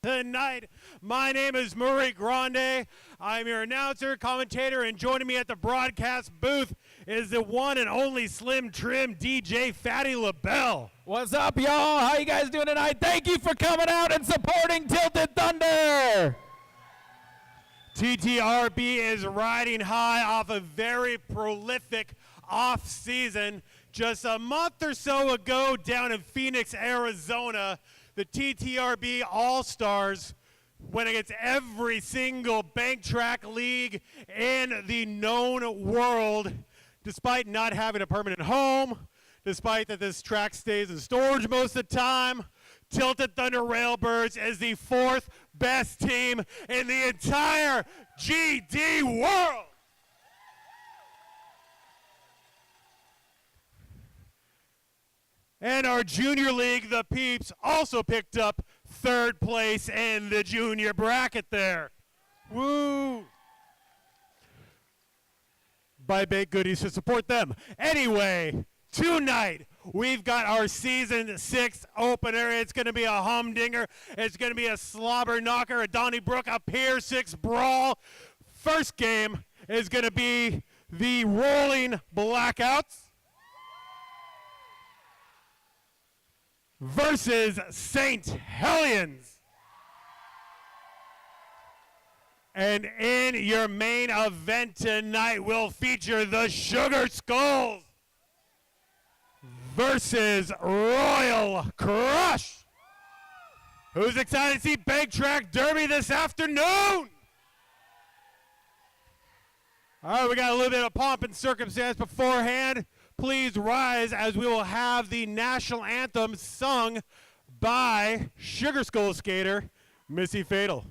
tonight. My name is Murray Grande. I'm your announcer, commentator, and joining me at the broadcast booth is the one and only Slim Trim DJ Fatty LaBelle. What's up, y'all? How you guys doing tonight? Thank you for coming out and supporting Tilted Thunder. TTRB is riding high off a very prolific off season. Just a month or so ago down in Phoenix, Arizona, the TTRB All-Stars went against every single bank track league in the known world, despite not having a permanent home, despite that this track stays in storage most of the time. Tilted Thunder Railbirds is the fourth best team in the entire GD world. And our junior league, the Peeps, also picked up third place in the junior bracket there. Woo! Buy baked goodies to support them. Anyway, tonight we've got our season 6 opener. It's going to be a humdinger. It's going to be a slobber knocker, a Donnybrook, a Pier 6 brawl. First game is going to be the Rolling Blackouts versus Saint Hellions. And in your main event tonight, we'll feature the Sugar Skulls versus Royal Crush. Who's excited to see Bank Track Derby this afternoon? All right, we got a little bit of pomp and circumstance beforehand. Please rise as we will have the national anthem sung by Sugar Skull skater Missy Fatal.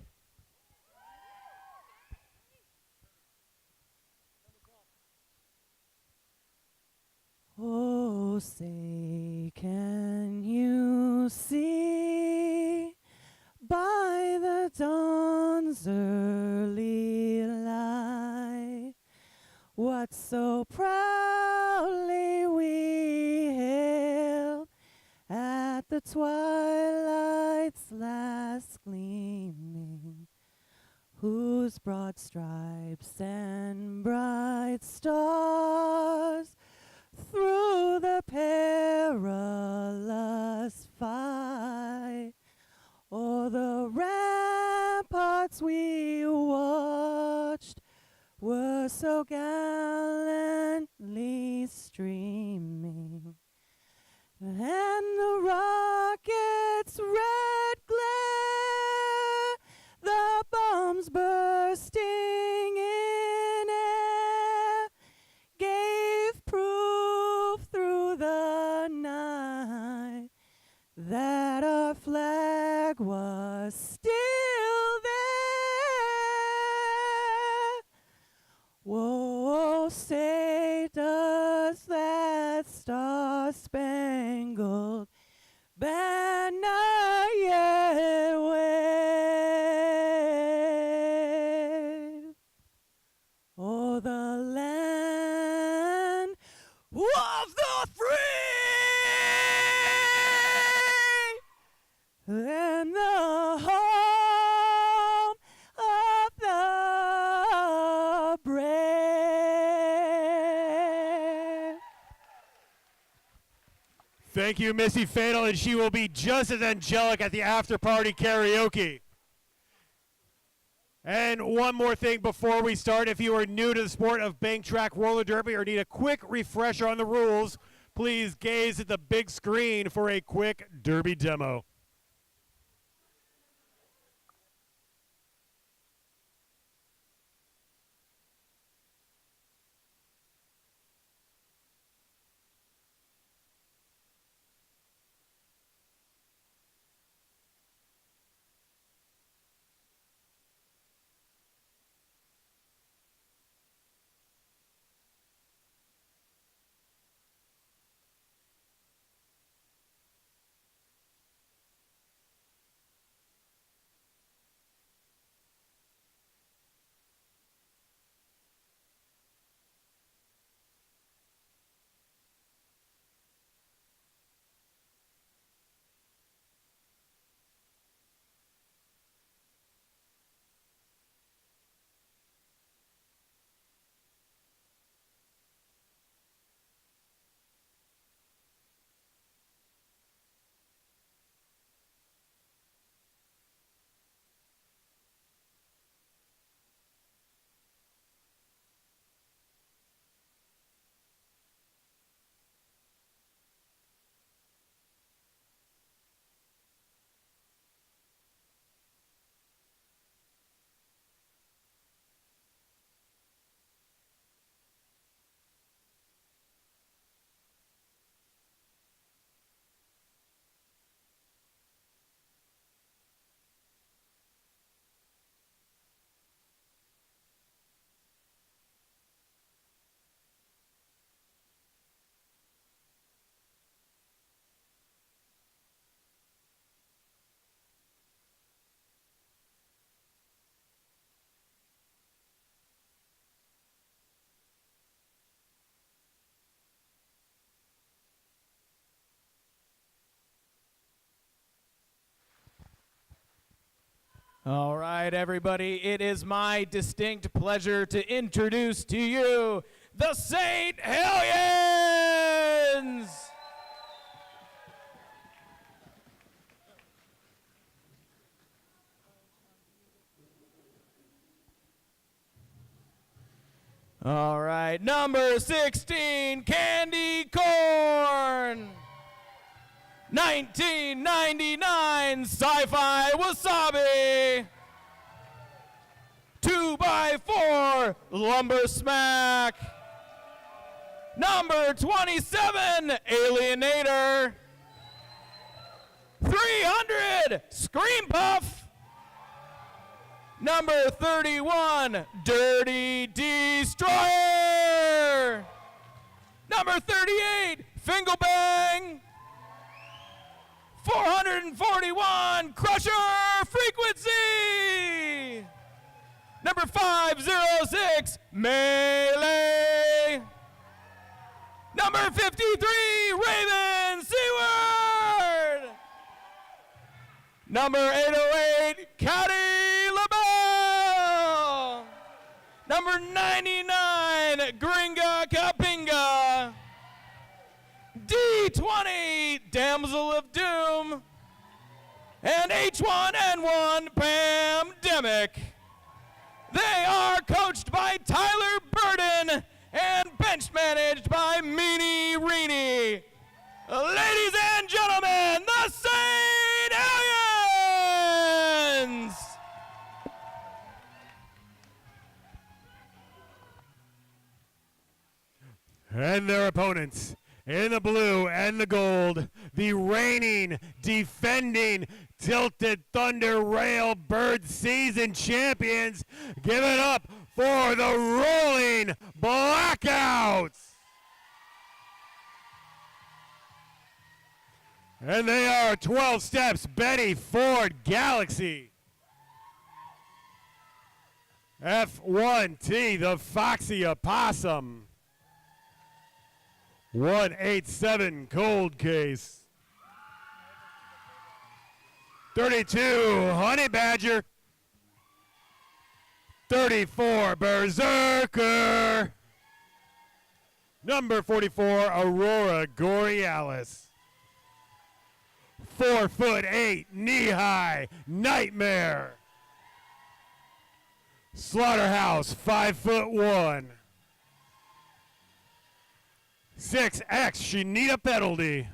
Oh, say, can you see by the dawn's early light what so proudly we hailed at the twilight's last gleaming, whose broad stripes and bright stars through the perilous fight o'er the ramparts we watched were so gallantly streaming, and the rocket's red glare, the bombs bursting in air, gave proof through the night that our flag was still there. Whoa, say, does that star-spangled banner yet wave o'er the land of the free and the home of the brave? Thank you, Missy Fatal, and she will be just as angelic at the after-party karaoke. And one more thing before we start. If you are new to the sport of bank track roller derby or need a quick refresher on the rules, please gaze at the big screen for a quick derby demo. All right, everybody, it is my distinct pleasure to introduce to you the Saint Hellions! All right, number 16, Candy Corn. 1999, Sci-Fi Wasabi. 2x4, Lumber Smack. Number 27, Alienator. 300, Scream Puff. Number 31, Dirty Destroyer. Number 38, Fingerbang. 441, Crusher Frequency. Number 506, Melee. Number 53, Raven Seaward. Number 808, Caddy LaBelle. Number 99, Gringa Kapinga. D20, Damsel of Doom. And H1N1, Pandemic. They are coached by Tyler Burden and bench managed by Meanie Reenie. Ladies and gentlemen, the Saint Hellions! And their opponents in the blue and the gold, the reigning, defending, Tilted Thunder Railbird season champions. Give it up for the Rolling Blackouts. And they are 12 Steps Betty Ford Galaxy. F1T, the Foxy Opossum. 187 Cold Case. 32 Honey Badger. 34 Berserker. Number 44 Aurora Borealis. 4'8" knee-high Nightmare. Slaughterhouse 5'1". 6X Shanita Penalty.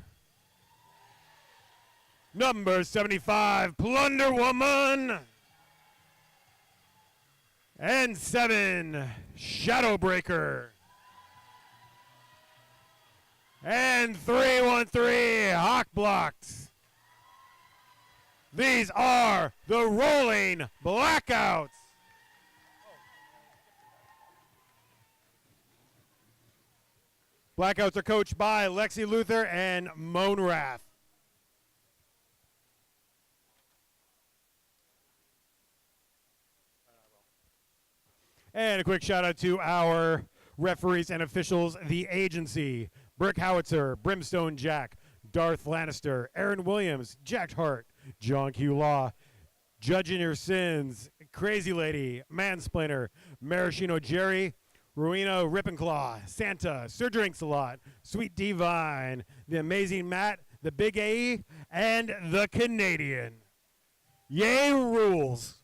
Number 75 Plunder Woman. And 7 Shadowbreaker. And 313 Hawk Blocks. These are the Rolling Blackouts. Blackouts are coached by Lexi Luther and Moan Rath. And a quick shout out to our referees and officials, the agency, Brick Howitzer, Brimstone Jack, Darth Lannister, Aaron Williams, Jack Hart, John Q. Law, Judging Your Sins, Crazy Lady, Mansplainer, Maraschino Jerry, Ruina Rippenclaw, Santa, Sir Drinks a Lot, Sweet Divine, The Amazing Matt, The Big A, and The Canadian. Yay rules.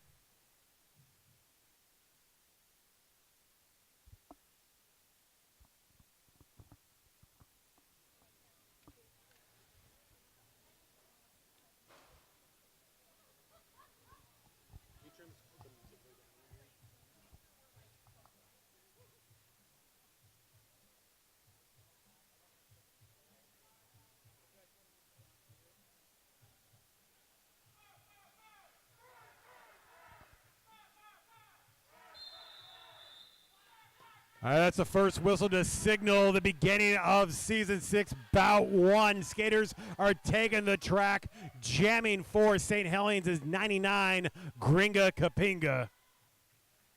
That's the first whistle to signal the beginning of Season 6, Bout 1. Skaters are taking the track. Jamming for Saint Hellions is 99, Gringa Kapinga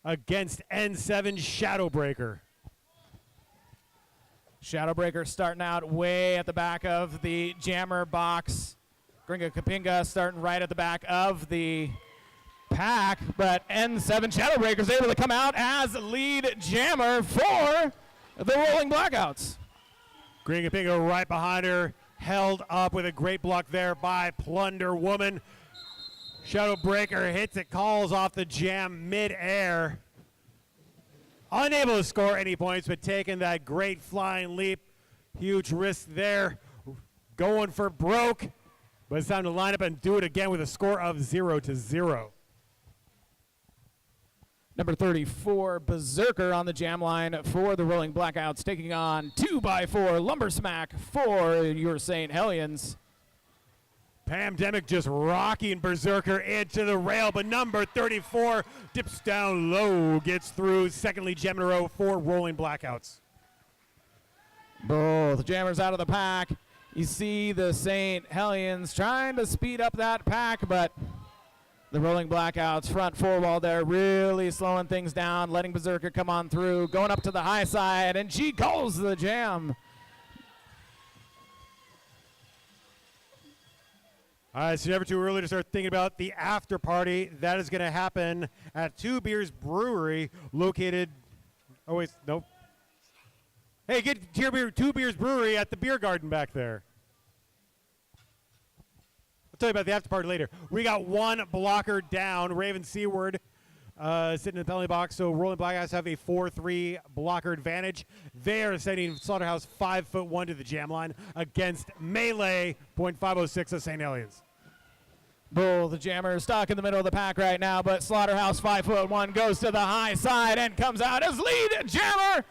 against N7, Shadowbreaker. Shadowbreaker starting out way at the back of the jammer box. Gringa Kapinga starting right at the back of the pack, but N7 Shadowbreaker is able to come out as lead jammer for the Rolling Blackouts. Green Kapinga right behind her, held up with a great block there by Plunder Woman. Shadowbreaker hits it, calls off the jam mid-air. Unable to score any points, but taking that great flying leap. Huge risk there. Going for broke, but it's time to line up and do it again with a score of 0-0. Number 34, Berserker on the jam line for the Rolling Blackouts, taking on 2x4 Lumber Smack for your Saint Hellions. Pandemic just rocking Berserker into the rail, but number 34 dips down low, gets through. Second lead gem in a row for Rolling Blackouts. Both jammers out of the pack. You see the Saint Hellions trying to speed up that pack, but the Rolling Blackouts front four wall there really slowing things down, letting Berserker come on through, going up to the high side, and she calls the jam. All right, so never too early to start thinking about the after party. That is going to happen at Two Beers Brewery, located. Oh wait, nope. Hey, get Two Beers Brewery at the beer garden back there. I'll tell you about the after party later. We got one blocker down. Raven Seaward sitting in the penalty box. So Rolling Blackouts have a 4-3 blocker advantage. They are sending Slaughterhouse 5'1" to the jam line against Melee .506 of Saint Hellions. Bull, the jammer, stuck in the middle of the pack right now, but Slaughterhouse 5'1" goes to the high side and comes out as lead jammer.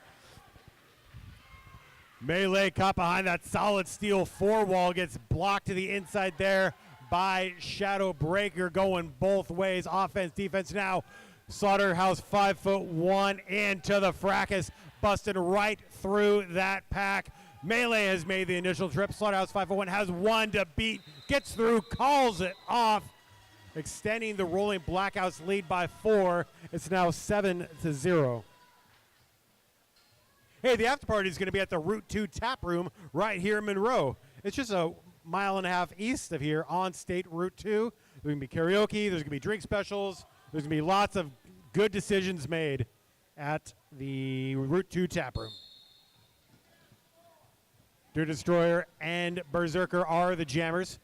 Melee caught behind that solid steel four wall, gets blocked to the inside there by Shadowbreaker, going both ways, offense, defense now. Slaughterhouse 5'1" into the fracas, busting right through that pack. Melee has made the initial trip. Slaughterhouse 5'1" has one to beat, gets through, calls it off, extending the Rolling Blackouts lead by 4. It's now 7-0. Hey, the after party is going to be at the Route 2 tap room right here in Monroe. It's just a mile and a half east of here on State Route 2. There's going to be karaoke. There's going to be drink specials. There's going to be lots of good decisions made at the Route 2 tap room. Dirty Destroyer and Berserker are the jammers.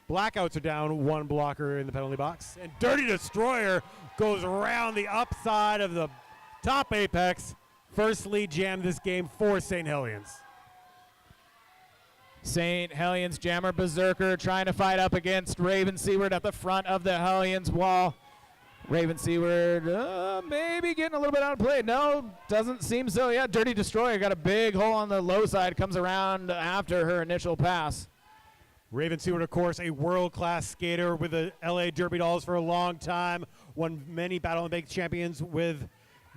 Blackouts are down one blocker in the penalty box. And Dirty Destroyer goes around the upside of the top apex. First lead jam this game for Saint Hellions. Saint Hellions jammer Berserker trying to fight up against Raven Seaward at the front of the Hellions wall. Raven Seaward maybe getting a little bit out of play. No, doesn't seem so. Yeah, Dirty Destroyer got a big hole on the low side, comes around after her initial pass. Raven Seaward, of course, a world-class skater with the LA Derby Dolls for a long time. Won many Battle of the Bank champions with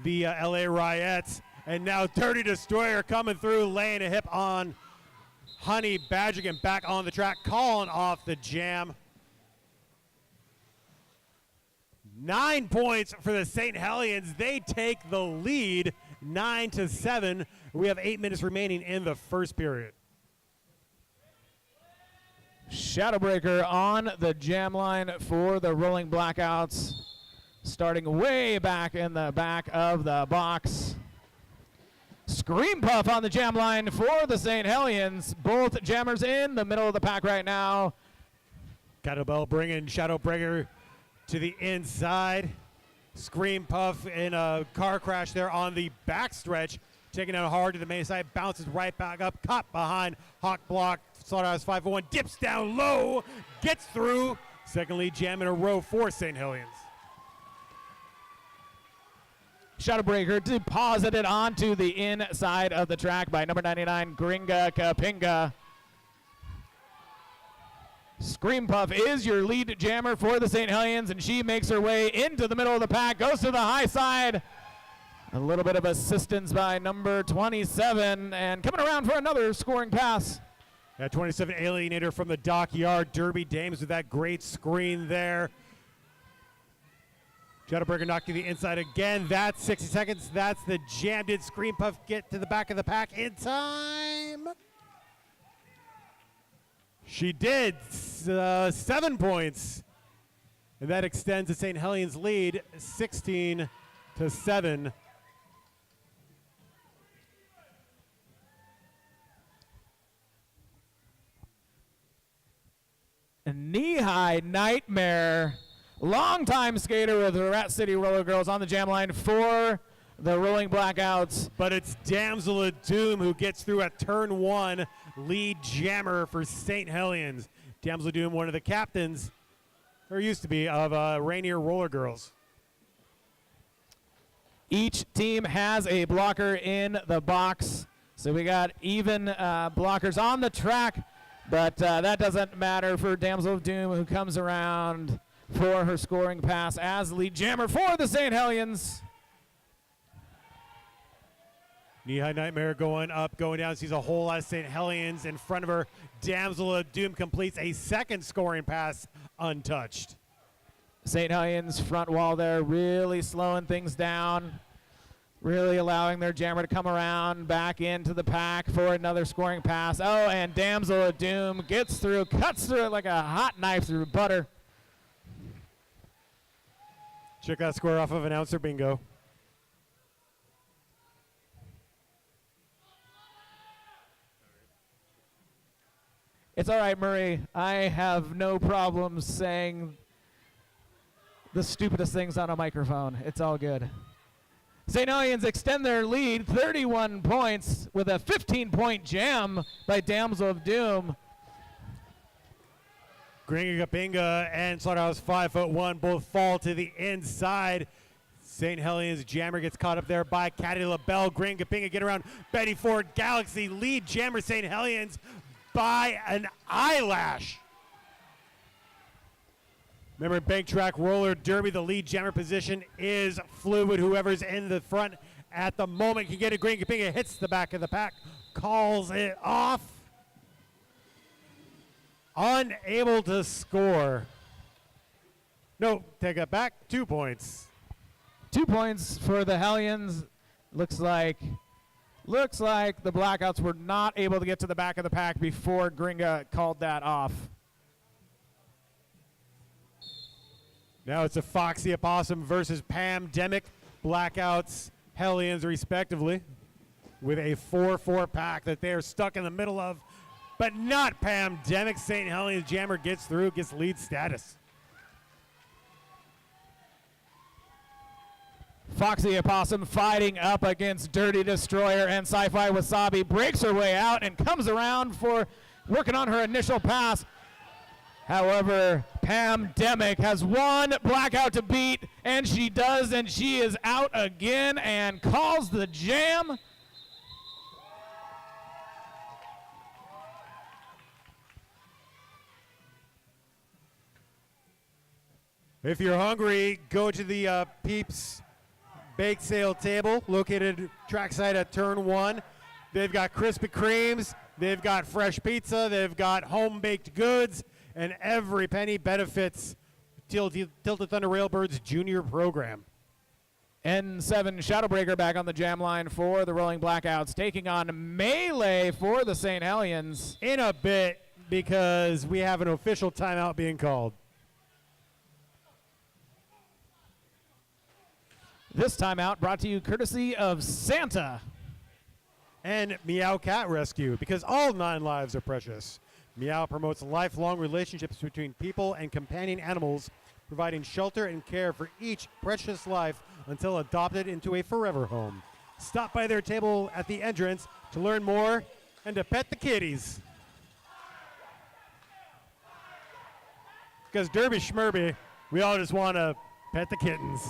the LA Riots. And now Dirty Destroyer coming through, laying a hip on Honey Badgergan back on the track, calling off the jam. 9 points for the Saint Hellions. They take the lead 9-7. We have 8 minutes remaining in the first period. Shadowbreaker on the jam line for the Rolling Blackouts, starting way back in the back of the box. Scream Puff on the jam line for the Saint Hellions. Both jammers in the middle of the pack right now. Kettlebell bringing Shadowbreaker to the inside. Scream Puff in a car crash there on the backstretch. Taking out hard to the main side, bounces right back up, caught behind, hawk block, Slaughterhouse 5'1", dips down low, gets through. Second lead jam in a row for Saint Hellions. Shadowbreaker deposited onto the inside of the track by number 99, Gringa Kapinga. Scream Puff is your lead jammer for the Saint Hellions, and she makes her way into the middle of the pack, goes to the high side. A little bit of assistance by number 27, and coming around for another scoring pass. That 27 Alienator from the Dockyard. Derby Dames with that great screen there. Shadowbreaker knocked to the inside again. That's 60 seconds. That's the jam. Did Scream Puff get to the back of the pack in time? She did. 7 points And that extends the Saint Hellions lead 16-7. Knee-high Nightmare, longtime skater with the Rat City Roller Girls on the jam line for the Rolling Blackouts. But it's Damsel of Doom who gets through at turn 1, lead jammer for Saint Hellions. Damsel of Doom, one of the captains, or used to be, of Rainier Roller Girls. Each team has a blocker in the box. So we got even blockers on the track, but that doesn't matter for Damsel of Doom, who comes around for her scoring pass as lead jammer for the Saint Hellions. Knee-high Nightmare going up, going down, sees a whole lot of Saint Hellions in front of her. Damsel of Doom completes a second scoring pass untouched. Saint Hellions front wall there really slowing things down, really allowing their jammer to come around back into the pack for another scoring pass. Oh, and Damsel of Doom gets through, cuts through it like a hot knife through butter. Check that score off of announcer bingo. It's all right, Murray. I have no problems saying the stupidest things on a microphone. It's all good. St. Hellions extend their lead 31 points with a 15-point jam by Damsel of Doom. Gringa Kapinga and Slaughterhouse 5'1" both fall to the inside. St. Hellions jammer gets caught up there by Caddy LaBelle. Gringa Kapinga get around Betty Ford Galaxy. Lead jammer St. Hellions by an eyelash. Remember, in Bank Track Roller Derby, the lead jammer position is fluid. Whoever's in the front at the moment can get a green. Kapinga hits the back of the pack, calls it off. Unable to score. No, take it back. 2 points. 2 points for the Hellions. Looks like the Blackouts were not able to get to the back of the pack before Gringa called that off. Now it's a Foxy Opossum versus Pandemic. Blackouts, Hellions respectively, with a 4-4 pack that they are stuck in the middle of, but not Pandemic. St. Hellions jammer gets through, gets lead status. Foxy Opossum fighting up against Dirty Destroyer, and Sci-Fi Wasabi breaks her way out and comes around for working on her initial pass. However, Pandemic has one Blackout to beat, and she does, and she is out again and calls the jam. If you're hungry, go to the Peeps Bake Sale table located trackside at turn 1. They've got Krispy Kremes, they've got fresh pizza, they've got home baked goods, and every penny benefits Tilted Thunder Railbirds Junior program. N7 Shadowbreaker back on the jam line for the Rolling Blackouts, taking on Melee for the St. Hellions. In a bit, because we have an official timeout being called. This timeout brought to you courtesy of Santa. And Meow Cat Rescue, because all 9 lives are precious. Meow promotes lifelong relationships between people and companion animals, providing shelter and care for each precious life until adopted into a forever home. Stop by their table at the entrance to learn more and to pet the kitties. Because Derby Schmerby, we all just want to pet the kittens.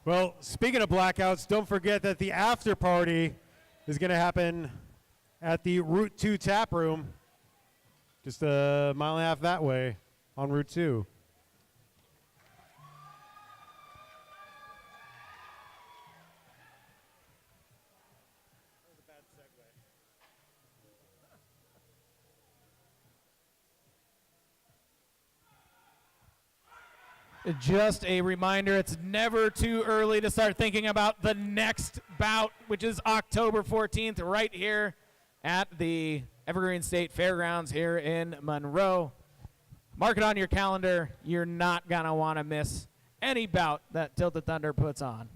Well, speaking of blackouts, don't forget that the after party is going to happen at the Route 2 tap room, just a mile and a half that way on Route 2. Just a reminder, it's never too early to start thinking about the next bout, which is October 14th, right here at the Evergreen State Fairgrounds here in Monroe. Mark it on your calendar. You're not going to want to miss any bout that Tilted Thunder puts on.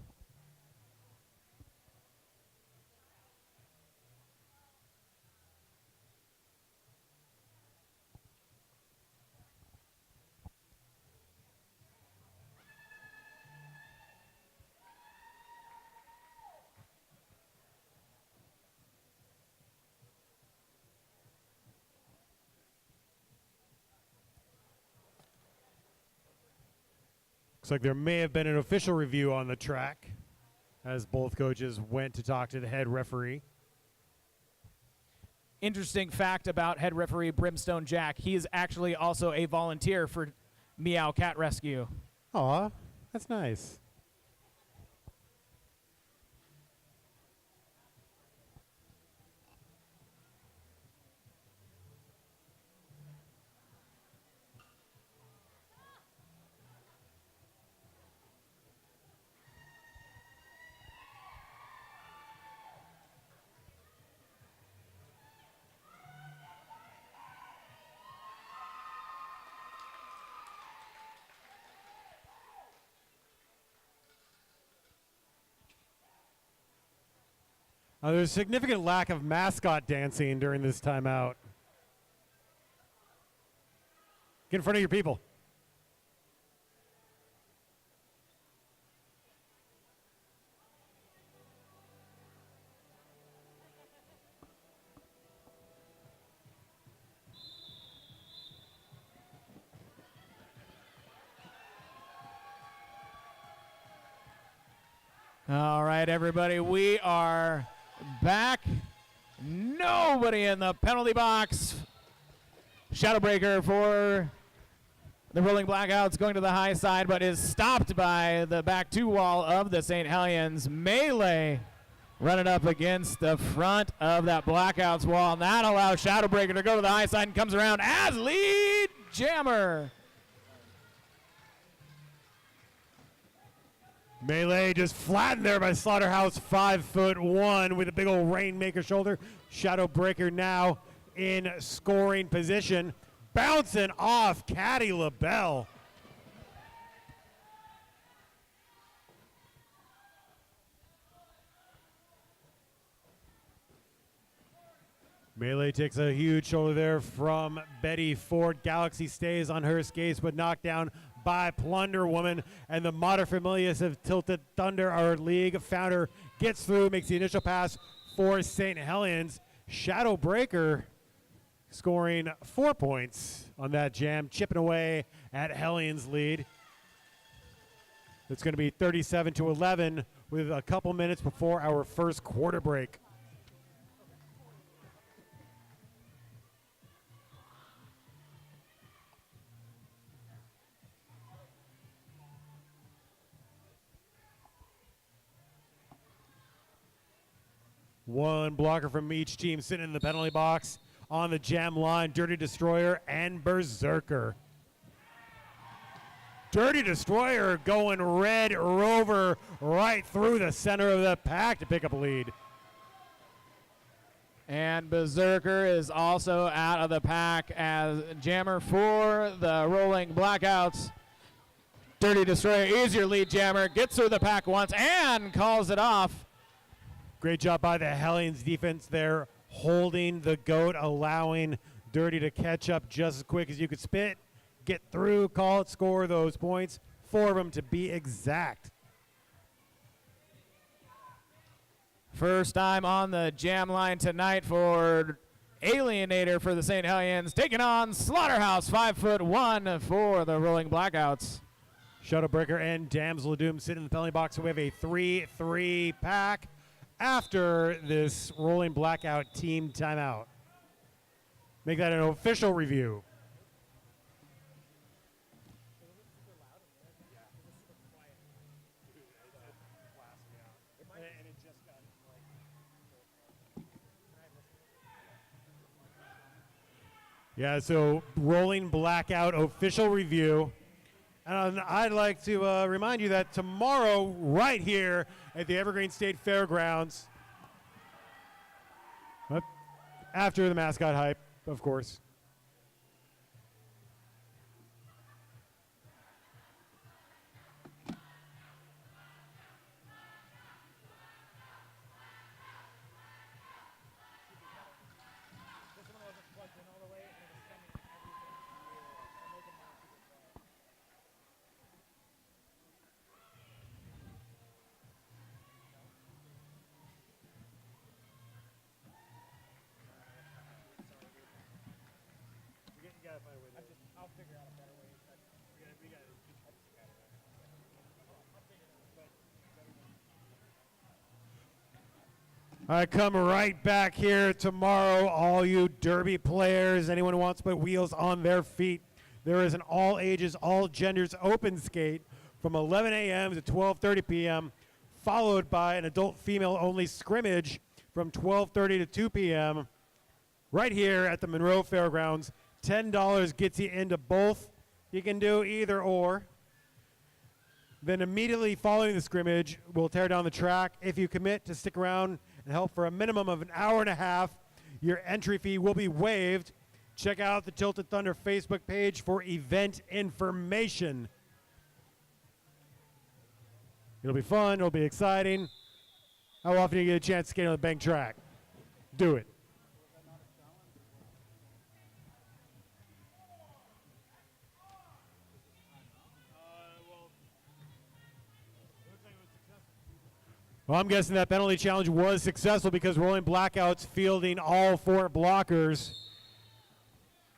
Looks like there may have been an official review on the track as both coaches went to talk to the head referee. Interesting fact about head referee Brimstone Jack, he is actually also a volunteer for Meow Cat Rescue. Aw, that's nice. There's a significant lack of mascot dancing during this timeout. Get in front of your people. All right, everybody, we are back. Nobody in the penalty box. Shadowbreaker for the Rolling Blackouts going to the high side, but is stopped by the back two wall of the Saint Hellions. Melee running up against the front of that Blackouts wall, and that allows Shadowbreaker to go to the high side and comes around as lead jammer. Melee just flattened there by Slaughterhouse, 5'1", with a big old Rainmaker shoulder. Shadowbreaker now in scoring position, bouncing off Caddy LaBelle. Melee takes a huge shoulder there from Betty Ford. Galaxy stays on her skates, but knocked down by Plunder Woman, and the Materfamilias of Tilted Thunder, our league founder, gets through, makes the initial pass for Saint Hellions. Shadowbreaker scoring 4 points on that jam, chipping away at Hellions' lead. It's going to be 37-11 with a couple minutes before our first quarter break. One blocker from each team sitting in the penalty box. On the jam line, Dirty Destroyer and Berserker. Dirty Destroyer going Red Rover right through the center of the pack to pick up a lead. And Berserker is also out of the pack as jammer for the Rolling Blackouts. Dirty Destroyer is your lead jammer, gets through the pack once and calls it off. Great job by the Hellions defense there, holding the goat, allowing Dirty to catch up just as quick as you could spit, get through, call it, score those points. 4 of them to be exact. First time on the jam line tonight for Alienator for the Saint Hellions, taking on Slaughterhouse, 5'1" for the Rolling Blackouts. Shadowbreaker and Damsel of Doom sit in the penalty box. So we have a 3-3 pack after this Rolling Blackout team timeout. Make that an official review. Yeah, so Rolling Blackout official review. And I'd like to remind you that tomorrow, right here at the Evergreen State Fairgrounds, after the mascot hype, of course. I come right back here tomorrow, all you derby players, anyone who wants to put wheels on their feet. There is an all ages, all genders open skate from 11 a.m. to 12:30 p.m., followed by an adult female only scrimmage from 12:30 to 2 p.m. right here at the Monroe Fairgrounds. $10 gets you into both. You can do either or. Then immediately following the scrimmage, we'll tear down the track. If you commit to stick around and help for a minimum of an hour and a half, your entry fee will be waived. Check out the Tilted Thunder Facebook page for event information. It'll be fun, it'll be exciting. How often do you get a chance to skate on the bank track? Do it. Well, I'm guessing that penalty challenge was successful because Rolling Blackouts fielding all four blockers.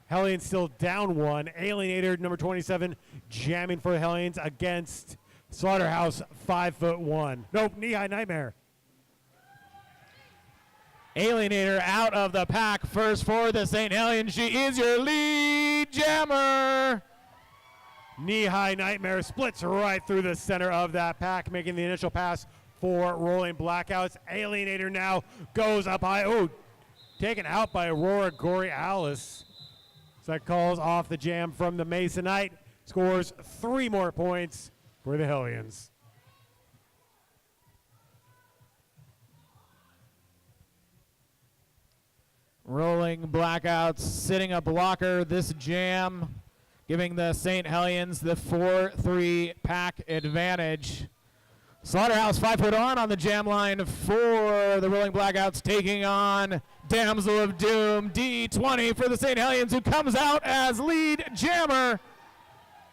Hellions still down one. Alienator, number 27, jamming for the Hellions against Slaughterhouse, 5'1". Nope, knee-high nightmare. Alienator out of the pack first for the Saint Hellions. She is your lead jammer. Knee-high nightmare splits right through the center of that pack, making the initial pass for Rolling Blackouts. Alienator now goes up high. Oh, taken out by Aurora Gory Alice. So that calls off the jam from the Masonite. Scores 3 more points for the Hellions. Rolling Blackouts sitting a blocker this jam, giving the Saint Hellions the 4-3 pack advantage. Slaughterhouse 5 on the jam line for the Rolling Blackouts, taking on Damsel of Doom, D20 for the Saint Hellions, who comes out as lead jammer.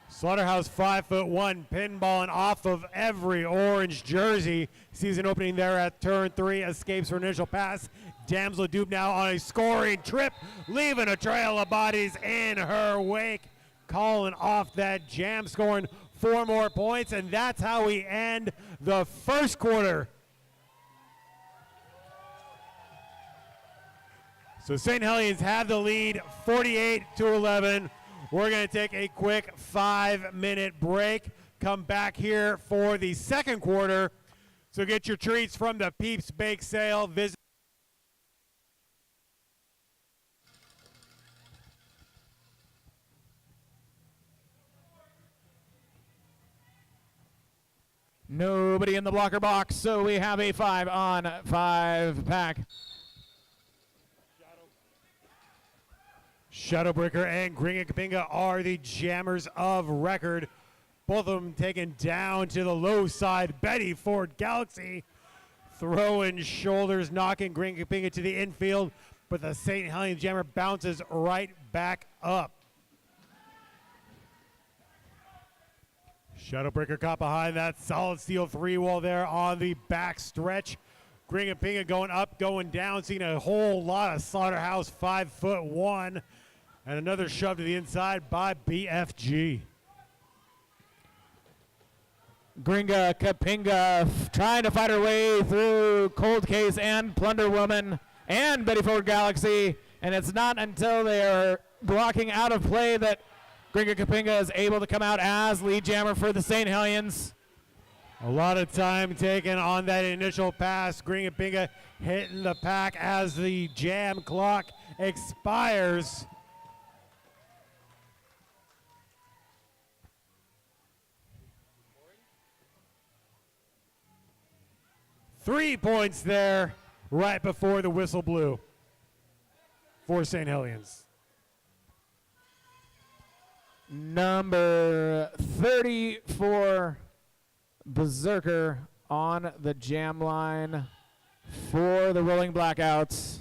Slaughterhouse 5'1", pinballing off of every orange jersey. Season opening there at turn 3, escapes for initial pass. Damsel of Doom now on a scoring trip, leaving a trail of bodies in her wake. Calling off that jam, scoring 4 more points, and that's how we end the first quarter. So St. Hellions have the lead 48-11. We're going to take a quick 5-minute break. Come back here for the second quarter. So get your treats from the Peeps Bake Sale. Visit Nobody in the blocker box, so we have a 5-on-5 pack. Shadowbreaker and Gringa Kapinga are the jammers of record. Both of them taken down to the low side. Betty Ford Galaxy throwing shoulders, knocking Gringa Kapinga to the infield, but the St. Hellions jammer bounces right back up. Shadowbreaker caught behind that solid steel 3-wall there on the back stretch. Gringa Kapinga going up, going down, seeing a whole lot of Slaughterhouse 5'1", and another shove to the inside by BFG. Gringa Kapinga trying to fight her way through Cold Case and Plunder Woman and Betty Ford Galaxy, and it's not until they are blocking out of play that Gringa Kapinga is able to come out as lead jammer for the Saint Hellions. A lot of time taken on that initial pass. Gringa Kapinga hitting the pack as the jam clock expires. Three points there right before the whistle blew for Saint Hellions. Number 34, Berserker on the jam line for the Rolling Blackouts.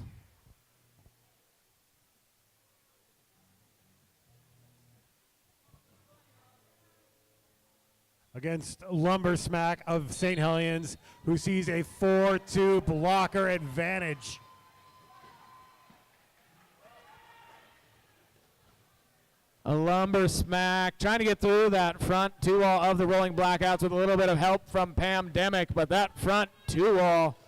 Against Lumber Smack of Saint Hellions, who sees a 4-2 blocker advantage. A Lumber Smack trying to get through that front two wall of the Rolling Blackouts with a little bit of help from Pam Demick, but that front two wall.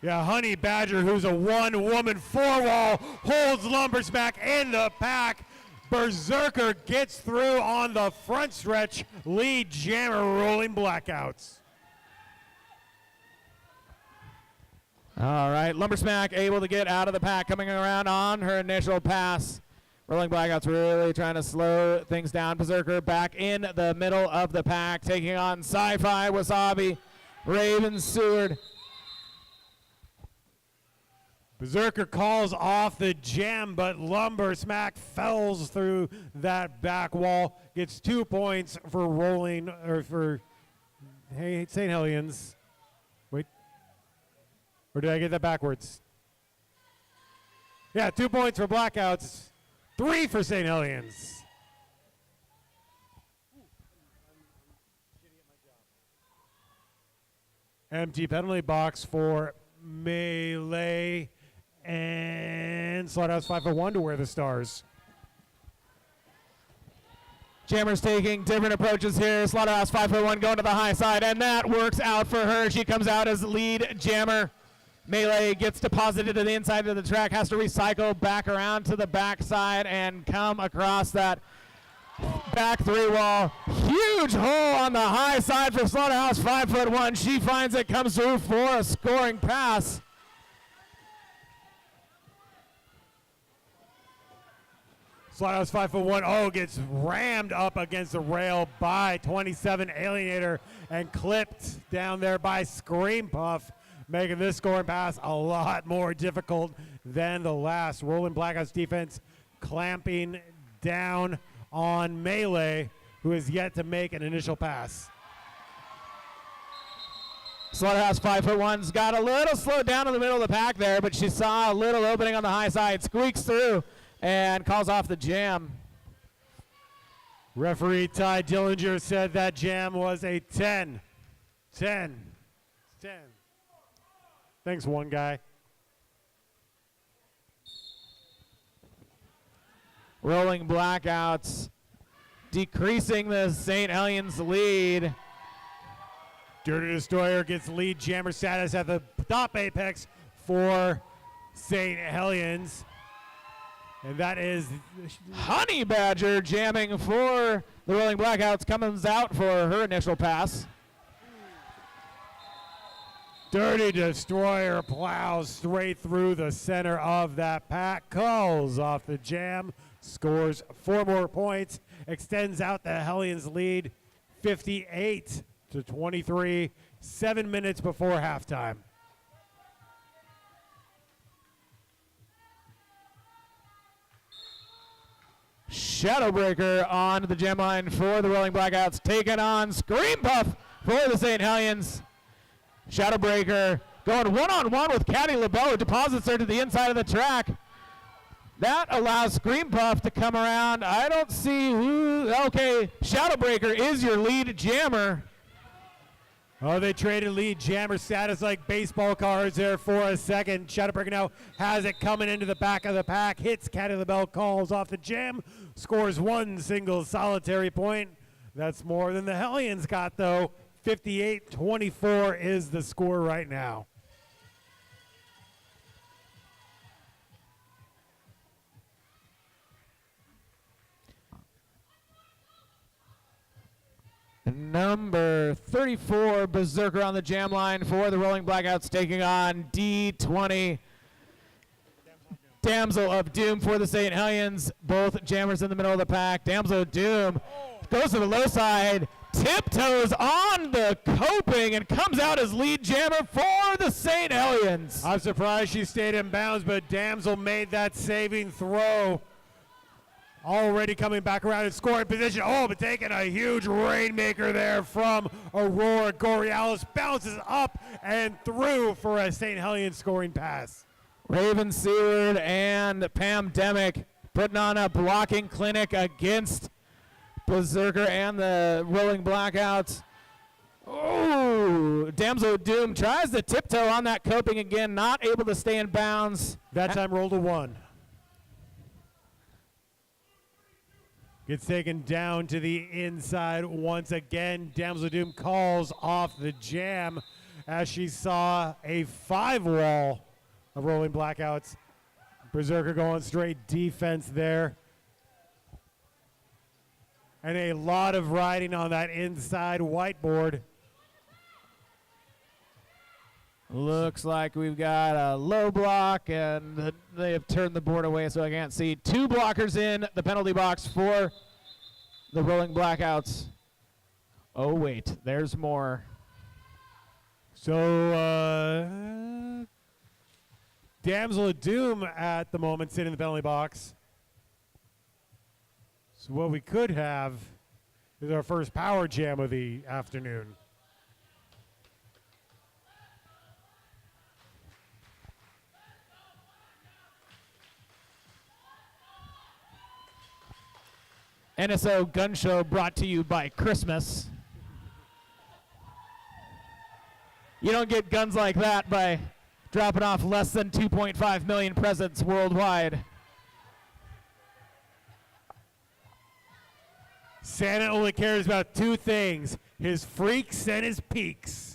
Yeah, Honey Badger, who's a one-woman four-wall, holds Lumber Smack in the pack. Berserker gets through on the front stretch. Lead jammer Rolling Blackouts. All right, Lumber Smack able to get out of the pack, coming around on her initial pass. Rolling Blackouts really trying to slow things down. Berserker back in the middle of the pack, taking on Sci-Fi, Wasabi, Raven, Seward. Berserker calls off the jam, but Lumber Smack fells through that back wall. Gets 2 points for Rolling, or for Saint Hellions. Wait. Or did I get that backwards? Yeah, 2 points for Blackouts. 3 for Saint Hellions. Empty penalty box for Melee and Slaughterhouse 501 to wear the stars. Jammer's taking different approaches here. Slaughterhouse 501 going to the high side, and that works out for her. She comes out as lead jammer. Melee gets deposited to the inside of the track, has to recycle back around to the backside and come across that back three wall. Huge hole on the high side for Slaughterhouse 5'1". She finds it, comes through for a scoring pass. Slaughterhouse 5'1" gets rammed up against the rail by 27 Alienator and clipped down there by Scream Puff, making this scoring pass a lot more difficult than the last. Rolling Blackouts defense clamping down on Melee, who has yet to make an initial pass. Slaughterhouse 5'1's got a little slowed down in the middle of the pack there, but she saw a little opening on the high side, squeaks through and calls off the jam. Referee Ty Dillinger said that jam was a 10. Thanks, one guy. Rolling Blackouts decreasing the Saint Hellions lead. Dirty Destroyer gets lead jammer status at the top apex for Saint Hellions. And that is Honey Badger jamming for the Rolling Blackouts, comes out for her initial pass. Dirty Destroyer plows straight through the center of that pack, calls off the jam, scores 4 more points, extends out the Hellions lead 58-23, 7 minutes before halftime. Shadowbreaker on the gem line for the Rolling Blackouts, taking on Scream Puff for the Saint Hellions. Shadowbreaker going one-on-one with Caddy LaBelle, who deposits her to the inside of the track. That allows Scream Puff to come around. I don't see who. Okay, Shadowbreaker is your lead jammer. Oh, they traded lead jammer status like baseball cards there for a second. Shadowbreaker now has it coming into the back of the pack, hits Caddy LaBelle, calls off the jam, scores 1 single solitary point. That's more than the Hellions got, though. 58-24 is the score right now. Number 34, Berserker on the jam line for the Rolling Blackouts, taking on D20, Damsel of Doom for the Saint Hellions. Both jammers in the middle of the pack. Damsel of Doom goes to the low side, tiptoes on the coping, and comes out as lead jammer for the Saint Hellions. I'm surprised she stayed in bounds, but Damsel made that saving throw. Already coming back around in scoring position. Oh, but taking a huge rainmaker there from Aurora Borealis. Bounces up and through for a St. Hellions scoring pass. Raven Seward and Pam Demick putting on a blocking clinic against Berserker and the Rolling Blackouts. Oh, Damsel of Doom tries to tiptoe on that coping again, not able to stay in bounds. That time rolled a 1. Gets taken down to the inside once again. Damsel of Doom calls off the jam as she saw a 5-wall of Rolling Blackouts. Berserker going straight defense there. And a lot of riding on that inside whiteboard. Looks like we've got a low block, and they have turned the board away so I can't see. 2 blockers in the penalty box for the Rolling Blackouts. Oh, wait, there's more. So, Damsel of Doom at the moment sitting in the penalty box. So what we could have is our first power jam of the afternoon. NSO Gun Show brought to you by Christmas. You don't get guns like that by dropping off less than 2.5 million presents worldwide. Santa only cares about 2 things, his freaks and his peaks.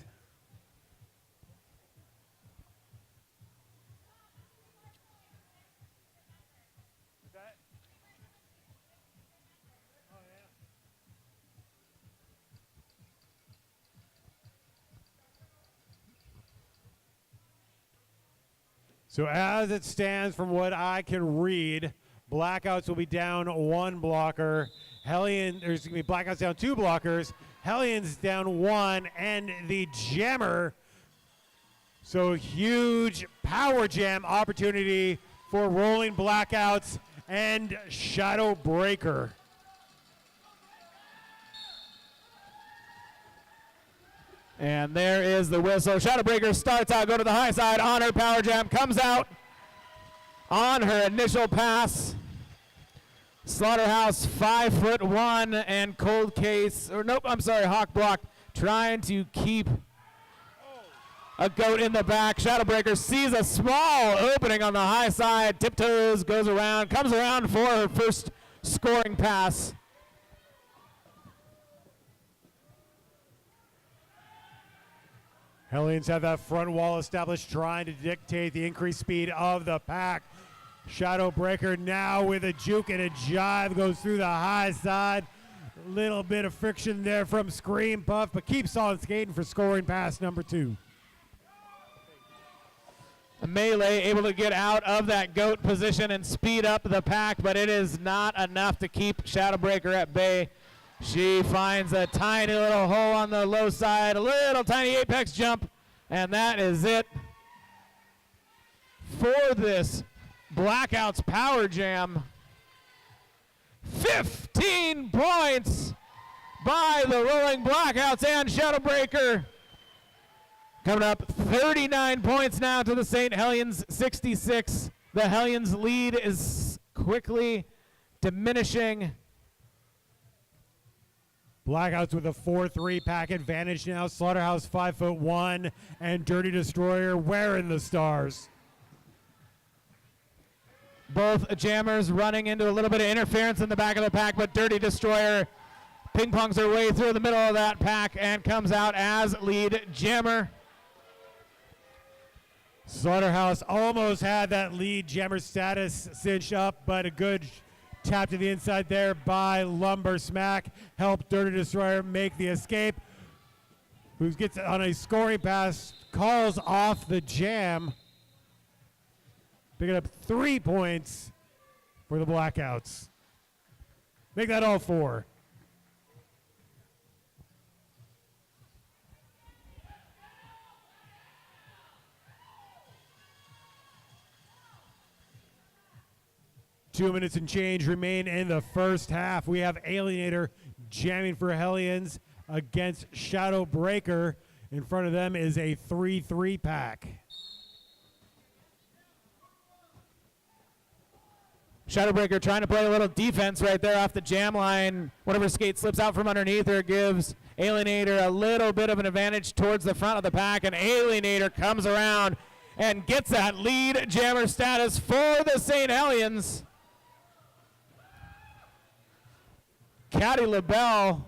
So as it stands, from what I can read, Blackouts will be down 1 blocker. Blackouts down 2 blockers. Hellions down 1, and the jammer. So huge power jam opportunity for Rolling Blackouts and Shadow Breaker. And there is the whistle. Shadowbreaker starts out, go to the high side on her power jam, comes out on her initial pass. Slaughterhouse 5'1" and Cold Case, Hawk Block trying to keep a goat in the back. Shadowbreaker sees a small opening on the high side, tiptoes, goes around, comes around for her first scoring pass. Hellions have that front wall established, trying to dictate the increased speed of the pack. Shadowbreaker now with a juke and a jive, goes through the high side. Little bit of friction there from Scream Puff, but keeps on skating for scoring pass number 2. Melee able to get out of that goat position and speed up the pack, but it is not enough to keep Shadowbreaker at bay. She finds a tiny little hole on the low side, a little tiny apex jump, and that is it for this Blackouts Power Jam. 15 points by the Rolling Blackouts and Shadowbreaker. Coming up 39 points now to the Saint Hellions 66. The Hellions lead is quickly diminishing. Blackouts with a 4-3 pack advantage now. Slaughterhouse 5'1" and Dirty Destroyer wearing the stars. Both jammers running into a little bit of interference in the back of the pack, but Dirty Destroyer ping pongs her way through the middle of that pack and comes out as lead jammer. Slaughterhouse almost had that lead jammer status cinched up, but a good tap to the inside there by Lumber Smack helped Dirty Destroyer make the escape. Who gets on a scoring pass, calls off the jam. Picking up 3 points for the Blackouts. Make that all 4. Two minutes and change remain in the first half. We have Alienator jamming for Hellions against Shadow Breaker. In front of them is a 3-3 pack. Shadowbreaker trying to play a little defense right there off the jam line. Whatever skate slips out from underneath her gives Alienator a little bit of an advantage towards the front of the pack, and Alienator comes around and gets that lead jammer status for the Saint Hellions. Caddy LaBelle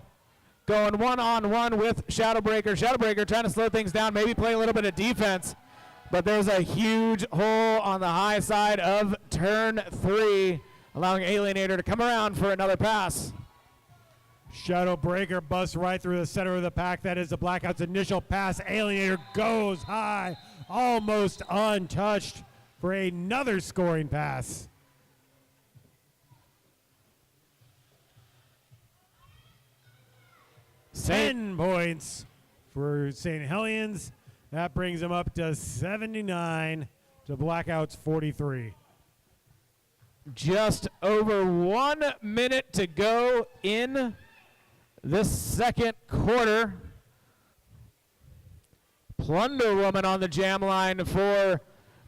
going one-on-one with Shadowbreaker. Shadowbreaker trying to slow things down, maybe play a little bit of defense. But there's a huge hole on the high side of turn 3, allowing Alienator to come around for another pass. Shadowbreaker busts right through the center of the pack. That is the Blackout's initial pass. Alienator goes high, almost untouched for another scoring pass. Ten points for Saint Hellions. That brings them up to 79 to Blackouts 43. Just over 1 minute to go in this second quarter. Plunder Woman on the jam line for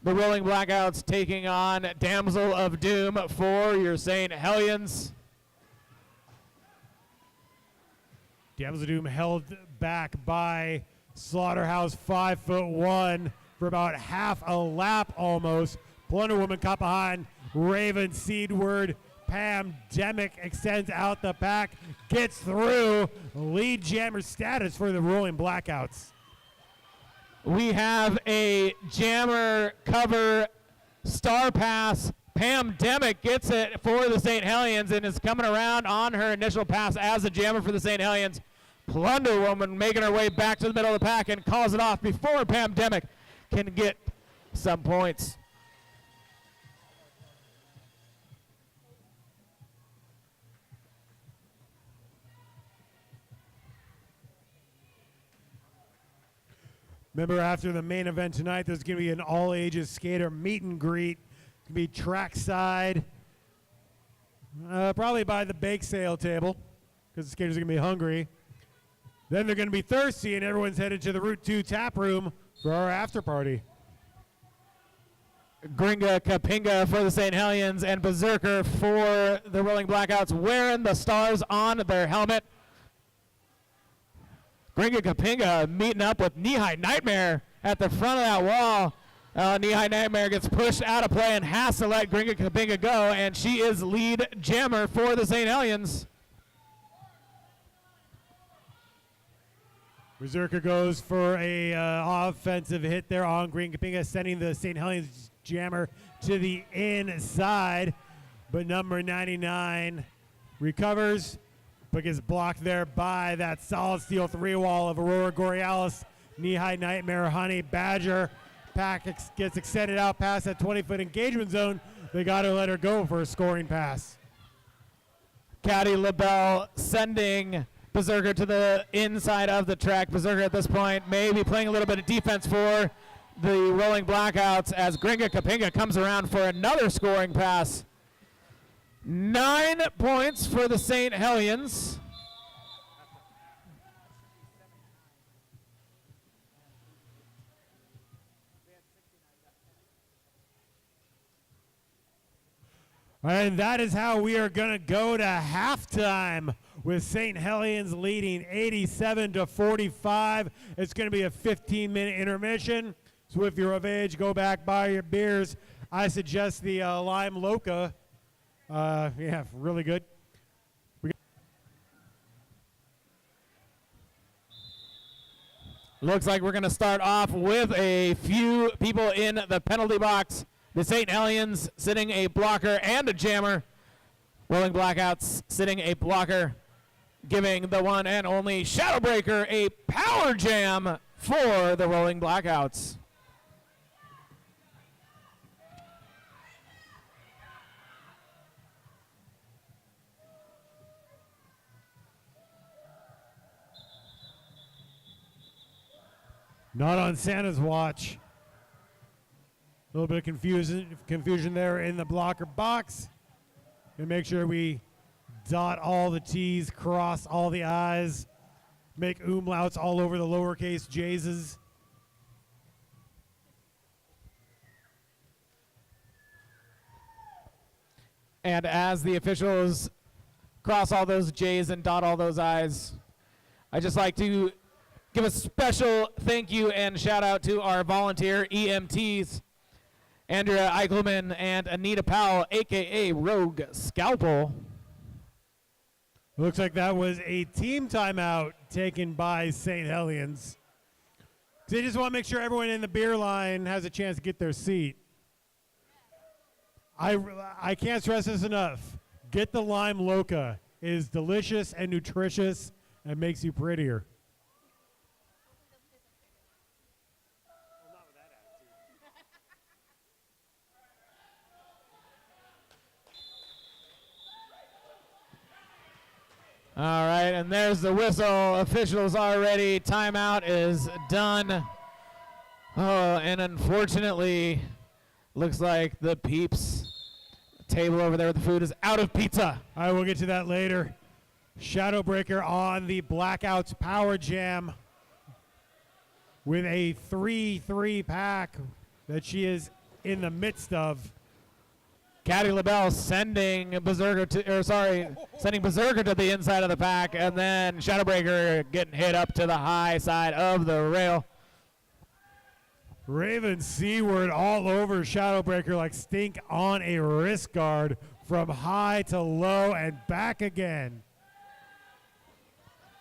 the Rolling Blackouts, taking on Damsel of Doom for your Saint Hellions. Damsel of Doom held back by Slaughterhouse 5'1" for about half a lap almost. Plunder Woman caught behind Raven Seedward. Pam Demick extends out the pack, gets through. Lead jammer status for the Rolling Blackouts. We have a jammer cover star pass. Pam Demick gets it for the Saint Hellions and is coming around on her initial pass as a jammer for the Saint Hellions. Plunder Woman making her way back to the middle of the pack and calls it off before Pam Demick can get some points. Remember, after the main event tonight, there's going to be an all-ages skater meet and greet. It's going to be trackside, probably by the bake sale table, because the skaters are going to be hungry. Then they're going to be thirsty, and everyone's headed to the Route 2 tap room for our after party. Gringa Kapinga for the St. Hellions and Berserker for the Rolling Blackouts, wearing the stars on their helmet. Gringa Kapinga meeting up with Knee-High Nightmare at the front of that wall. Knee-High Nightmare gets pushed out of play and has to let Gringa Kapinga go, and she is lead jammer for the St. Hellions. Berserker goes for a offensive hit there on Green Kapinga, sending the St. Hellions jammer to the inside. But number 99 recovers, but gets blocked there by that solid steel 3-wall of Aurora Borealis. Knee-High Nightmare, Honey Badger. Pack gets extended out past that 20-foot engagement zone. They got to let her go for a scoring pass. Caddy LaBelle sending Berserker to the inside of the track. Berserker at this point maybe playing a little bit of defense for the Rolling Blackouts as Gringa Kapinga comes around for another scoring pass. 9 points for the St. Hellions. And that is how we are going to go to halftime, with St. Hellions leading 87-45. It's going to be a 15-minute intermission. So if you're of age, go back, buy your beers. I suggest the Lime Loca. Yeah, really good. Looks like we're going to start off with a few people in the penalty box. The Saint Hellions sitting a blocker and a jammer. Rolling Blackouts sitting a blocker, giving the one and only Shadowbreaker a power jam for the Rolling Blackouts. Not on Santa's watch. A little bit of confusion there in the blocker box. And make sure we dot all the T's, cross all the I's, make umlauts all over the lowercase j's. And as the officials cross all those J's and dot all those I's, I'd just like to give a special thank you and shout out to our volunteer EMTs, Andrea Eichelman and Anita Powell, a.k.a. Rogue Scalpel. Looks like that was a team timeout taken by Saint Hellions. They just want to make sure everyone in the beer line has a chance to get their seat. I can't stress this enough. Get the Lime Loca. It is delicious and nutritious and makes you prettier. All right, and there's the whistle. Officials are ready. Timeout is done. Oh, and unfortunately, looks like the Peeps table over there with the food is out of pizza. I will get to that later. Shadowbreaker on the Blackouts Power Jam with a 3-3 pack that she is in the midst of. Caddy LaBelle sending Berserker to the inside of the pack, and then Shadowbreaker getting hit up to the high side of the rail. Raven Seaward all over Shadowbreaker like stink on a wrist guard from high to low and back again.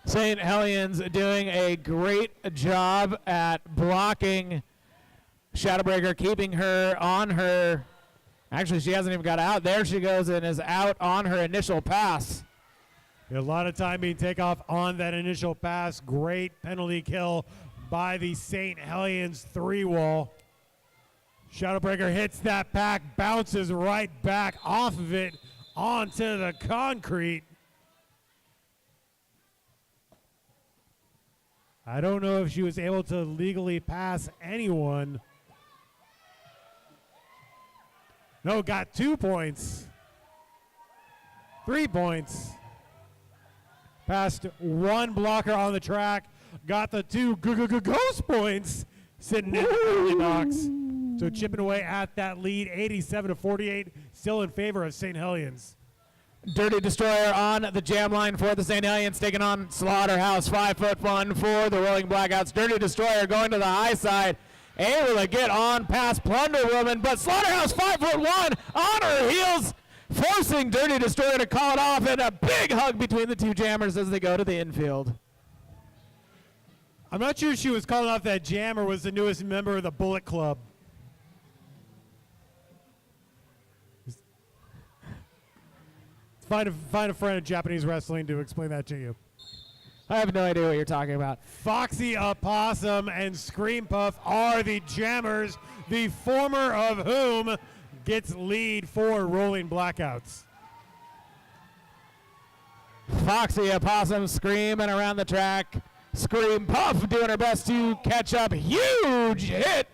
Saint Hellions doing a great job at blocking Shadowbreaker, keeping her on her. Actually, she hasn't even got out. There she goes and is out on her initial pass. A lot of time being taken off on that initial pass. Great penalty kill by the Saint Hellions 3-wall. Shadowbreaker hits that pack, bounces right back off of it onto the concrete. I don't know if she was able to legally pass anyone. No, got 2 points. 3 points. Passed one blocker on the track. Got the 2 ghost points sitting in the penalty box. So chipping away at that lead, 87-48, still in favor of Saint Hellions. Dirty Destroyer on the jam line for the Saint Hellions, taking on Slaughterhouse, 5'1" for the Rolling Blackouts. Dirty Destroyer going to the high side, able to get on past Plunder Woman, but Slaughterhouse 5'1" on her heels, forcing Dirty Destroyer to call it off, and a big hug between the two jammers as they go to the infield. I'm not sure if she was calling off that jam or was the newest member of the Bullet Club. Find a friend of Japanese wrestling to explain that to you. I have no idea what you're talking about. Foxy Opossum and Scream Puff are the jammers, the former of whom gets lead for Rolling Blackouts. Foxy Opossum screaming around the track. Scream Puff doing her best to catch up. Huge hit,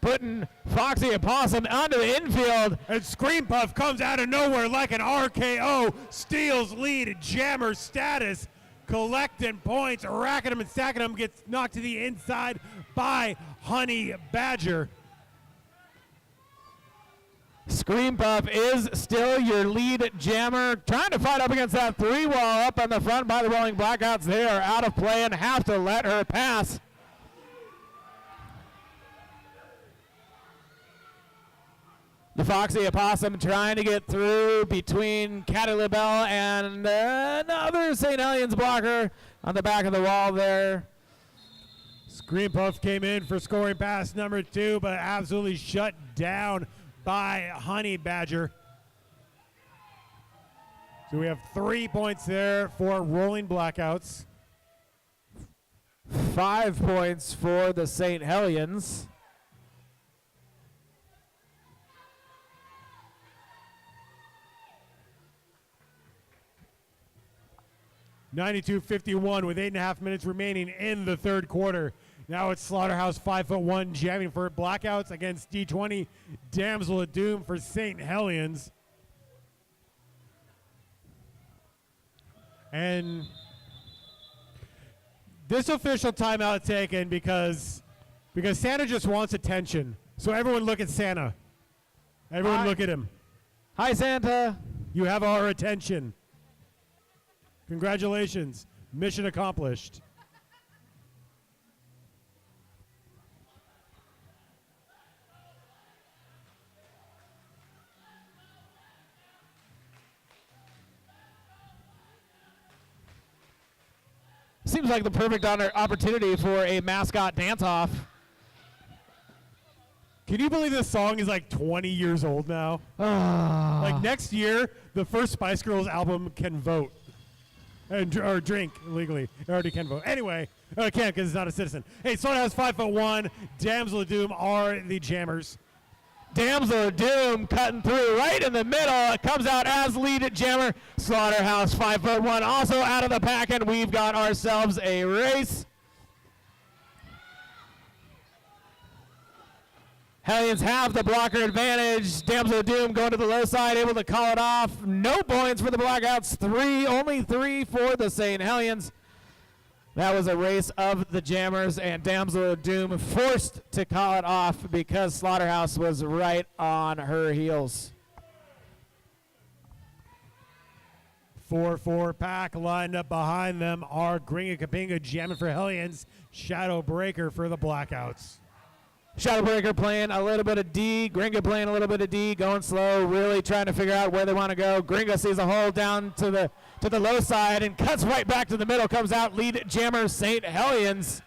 putting Foxy Opossum onto the infield. And Scream Puff comes out of nowhere like an RKO, steals lead, jammer status, collecting points, racking them and stacking them, gets knocked to the inside by Honey Badger. Scream Puff is still your lead jammer, trying to fight up against that 3-wall up on the front by the Rolling Blackouts. They are out of play and have to let her pass. The Foxy Opossum trying to get through between Caddy LaBelle and another St. Hellions blocker on the back of the wall there. Green Puff came in for scoring pass number 2, but absolutely shut down by Honey Badger. So we have 3 points there for Rolling Blackouts. 5 points for the Saint Hellions. (92-51) with 8.5 minutes remaining in the third quarter. Now it's Slaughterhouse 5'1" jamming for Blackouts against D20 Damsel of Doom for Saint Hellions. And this official timeout taken because Santa just wants attention. So everyone look at Santa. Everyone Hi. look at him. Hi, Santa. You have our attention. Congratulations. Mission accomplished. Seems like the perfect opportunity for a mascot dance-off. Can you believe this song is like 20 years old now? Like next year, the first Spice Girls album can vote. Or drink legally. It already can vote. Anyway, it can't because it's not a citizen. Hey, Slaughterhouse 5'1", Damsel of Doom are the jammers. Damsel of Doom cutting through right in the middle. It comes out as lead jammer. Slaughterhouse 5'1" also out of the pack, and we've got ourselves a race. Hellions have the blocker advantage. Damsel of Doom going to the low side, able to call it off. No points for the Blackouts. Only three for the Saint Hellions. That was a race of the jammers, and Damsel of Doom forced to call it off because Slaughterhouse was right on her heels. 4-4 pack lined up behind them are Gringa Kapinga jamming for Hellions, Shadow Breaker for the Blackouts. Shadowbreaker playing a little bit of D, Gringa playing a little bit of D, going slow, really trying to figure out where they want to go. Gringa sees a hole down to the low side and cuts right back to the middle, comes out lead jammer Saint Hellions.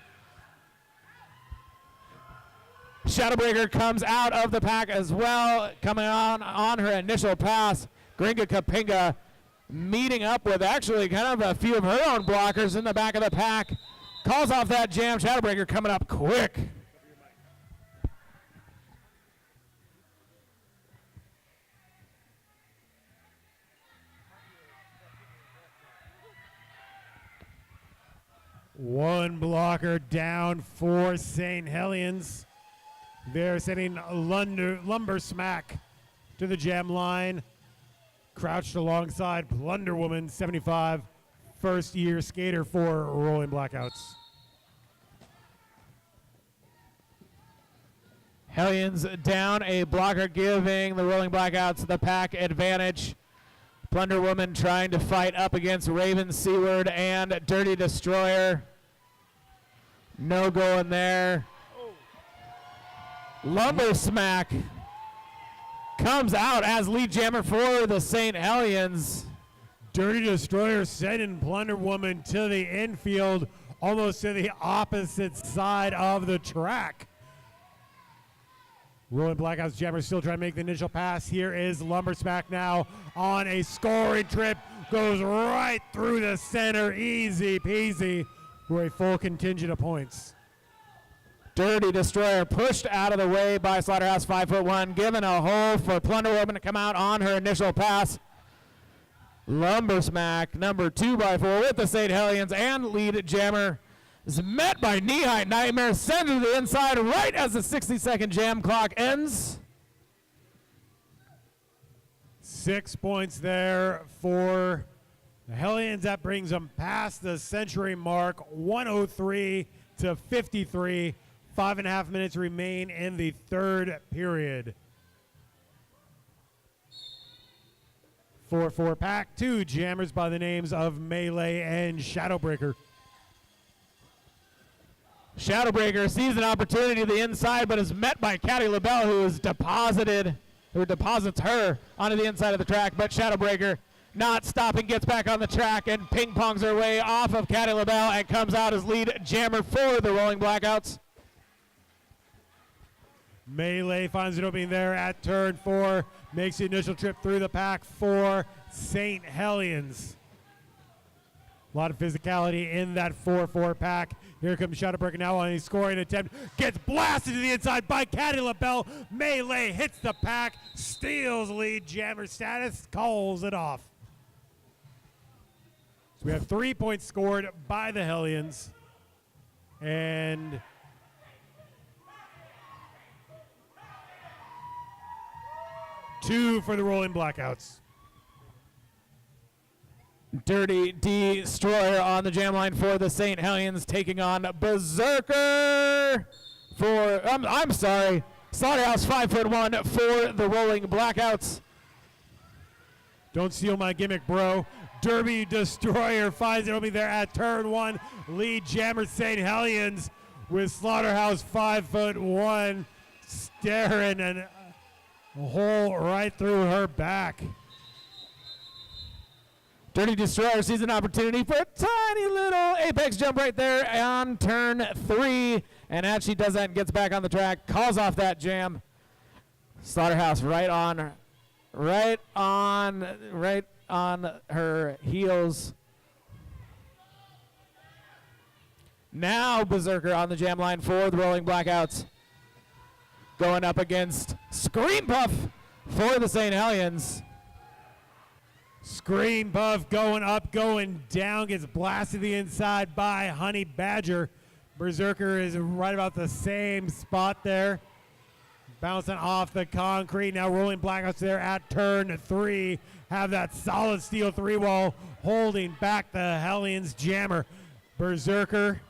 Shadowbreaker comes out of the pack as well, coming on her initial pass. Gringa Kapinga meeting up with actually kind of a few of her own blockers in the back of the pack. Calls off that jam. Shadowbreaker coming up quick. One blocker down for Saint Hellions. They're sending Lumber Smack to the jam line. Crouched alongside Plunder Woman, 75, first-year skater for Rolling Blackouts. Hellions down a blocker, giving the Rolling Blackouts the pack advantage. Plunder Woman trying to fight up against Raven Seaward and Dirty Destroyer. No going there. Lumber Smack comes out as lead jammer for the Saint Hellions. Dirty Destroyer sending Plunder Woman to the infield, almost to the opposite side of the track. Rolling Blackouts jammer still trying to make the initial pass. Here is Lumber Smack now on a scoring trip. Goes right through the center, easy peasy, for a full contingent of points. Dirty Destroyer pushed out of the way by Slaughterhouse 5'1", given a hole for Plunder Woman to come out on her initial pass. Lumber Smack, number 2x4 with the Saint Hellions and lead jammer, is met by Knee-High Nightmare, sent to the inside right as the 60-second jam clock ends. 6 points there for the Hellions. That brings them past the century mark, 103-53. 5.5 minutes remain in the third period. 4-4 pack, two jammers by the names of Melee and Shadowbreaker. Shadowbreaker sees an opportunity to the inside, but is met by Caddy LaBelle, who deposits her onto the inside of the track. But Shadowbreaker not stopping, gets back on the track and ping-pongs her way off of Caddy LaBelle and comes out as lead jammer for the Rolling Blackouts. Melee finds an opening there at turn 4. Makes the initial trip through the pack for Saint Hellions. A lot of physicality in that 4-4 pack. Here comes Shadowbreaker now on a scoring attempt. Gets blasted to the inside by Caddy LaBelle. Melee hits the pack, steals lead jammer status, calls it off. So we have 3 points scored by the Hellions. And two for the Rolling Blackouts. Dirty Destroyer on the jam line for the Saint Hellions, taking on Berserker for, I'm sorry, Slaughterhouse 5'1" for the Rolling Blackouts. Don't steal my gimmick, bro. Derby Destroyer finds it opening there at turn 1. Lead jammer Saint Hellions with Slaughterhouse 5'1" staring and a hole right through her back. Dirty Destroyer sees an opportunity for a tiny little apex jump right there on turn 3. And as she does that and gets back on the track, calls off that jam. Slaughterhouse right on her heels. Now Berserker on the jam line for the Rolling Blackouts. Going up against Scream Puff for the Saint Hellions. Scream Puff going up, going down, gets blasted to the inside by Honey Badger. Berserker is right about the same spot there. Bouncing off the concrete. Now Rolling Blackouts there at turn 3. Have that solid steel 3-wall holding back the Hellions jammer. Berserker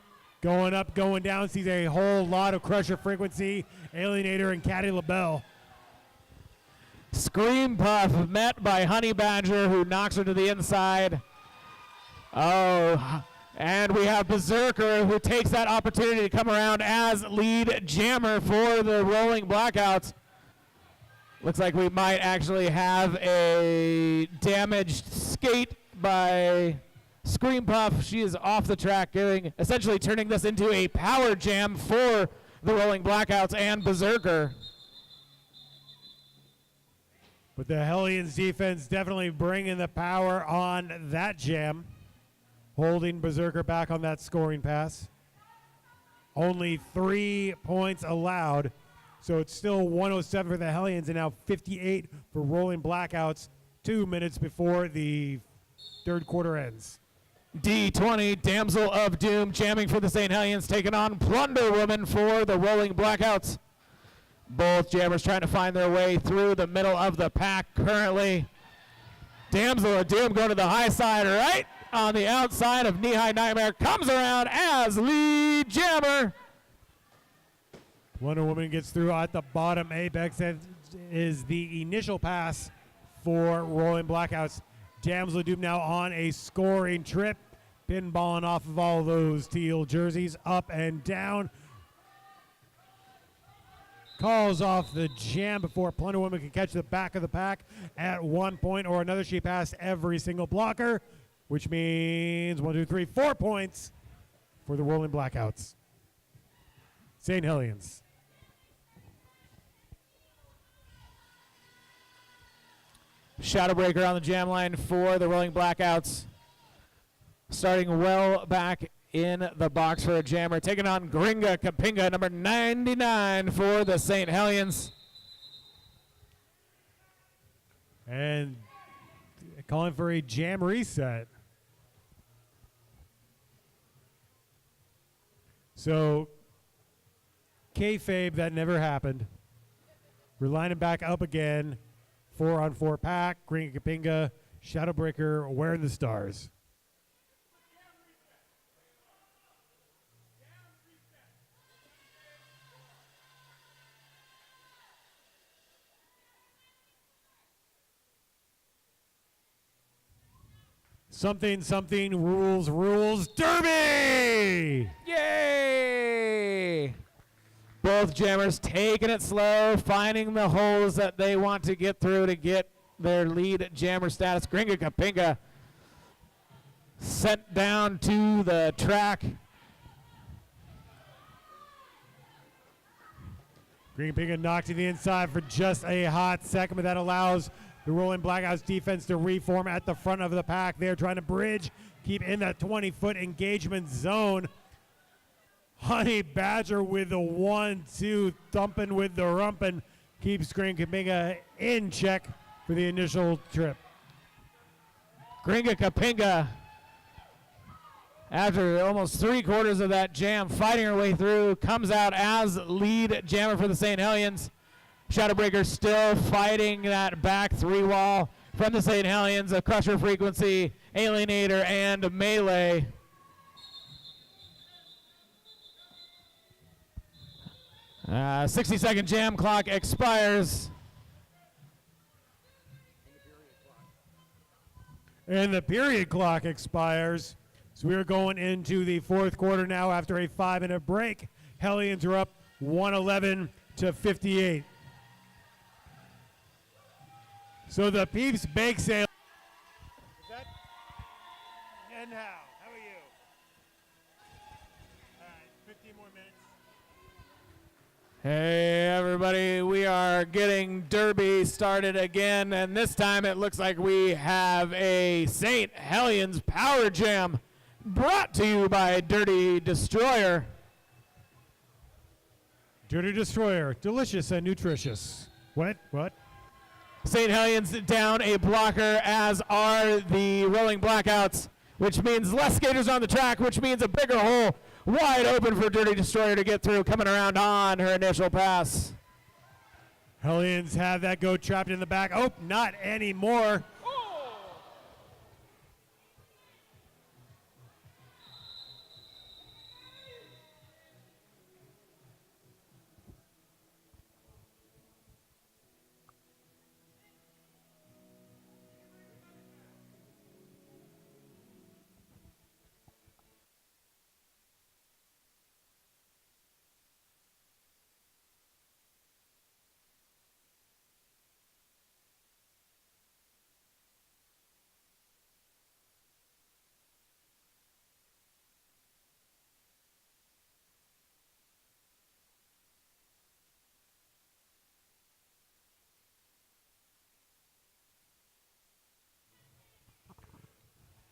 going up, going down, sees a whole lot of crusher frequency. Alienator and Caddy LaBelle. Scream Puff met by Honey Badger, who knocks her to the inside. Oh, and we have Berserker, who takes that opportunity to come around as lead jammer for the Rolling Blackouts. Looks like we might actually have a damaged skate by Scream Puff. She is off the track, essentially turning this into a power jam for the Rolling Blackouts and Berserker. But the Hellions defense definitely bringing the power on that jam, holding Berserker back on that scoring pass. Only 3 points allowed, so it's still 107 for the Hellions and now 58 for Rolling Blackouts 2 minutes before the third quarter ends. D20, Damsel of Doom, jamming for the Saint Hellions, taking on Plunder Woman for the Rolling Blackouts. Both jammers trying to find their way through the middle of the pack currently. Damsel of Doom going to the high side right on the outside of Knee High Nightmare. Comes around as lead jammer. Wonder Woman gets through at the bottom apex. That is the initial pass for Rolling Blackouts. Damsel of Doom now on a scoring trip. Pinballing off of all those teal jerseys up and down. Calls off the jam before Plunder Woman can catch the back of the pack at 1 point or another. She passed every single blocker, which means 1, 2, 3, 4 points for the Rolling Blackouts. Saint Hellions. Shadowbreaker on the jam line for the Rolling Blackouts. Starting well back in the box for a jammer, taking on Gringa Kapinga, number 99 for the Saint Hellions. And calling for a jam reset. So, kayfabe, that never happened. We're lining back up again. 4-on-4 pack, Gringa Kapinga, Shadowbreaker wearing the stars. Something, something, rules, rules, derby! Yay! Both jammers taking it slow, finding the holes that they want to get through to get their lead jammer status. Gringa Kapinga sent down to the track. Green Pinga knocked to the inside for just a hot second, but that allows the Rolling Blackouts defense to reform at the front of the pack. They're trying to bridge, keep in that 20-foot engagement zone. Honey Badger with the 1-2, thumping with the rumpin', keeps Green Kapinga in check for the initial trip. Gringa Kapinga, after almost 3/4 of that jam, fighting her way through, comes out as lead jammer for the Saint Hellions. Shadowbreaker still fighting that back 3-wall from the Saint Hellions, a Crusher Frequency, Alienator, and Melee. 60-second jam clock expires. And the period clock expires. So we're going into the fourth quarter now after a 5-minute break. Hellions are up 111-58. So the Peeps Bake Sale. And how? How are you? All right, 15 more minutes. Hey everybody, we are getting Derby started again, and this time it looks like we have a Saint Hellions Power Jam brought to you by Dirty Destroyer. Dirty Destroyer, delicious and nutritious. What? Saint Hellions down a blocker, as are the Rolling Blackouts, which means less skaters on the track, which means a bigger hole wide open for Dirty Destroyer to get through, coming around on her initial pass. Hellions have that goat trapped in the back. Oh, not anymore.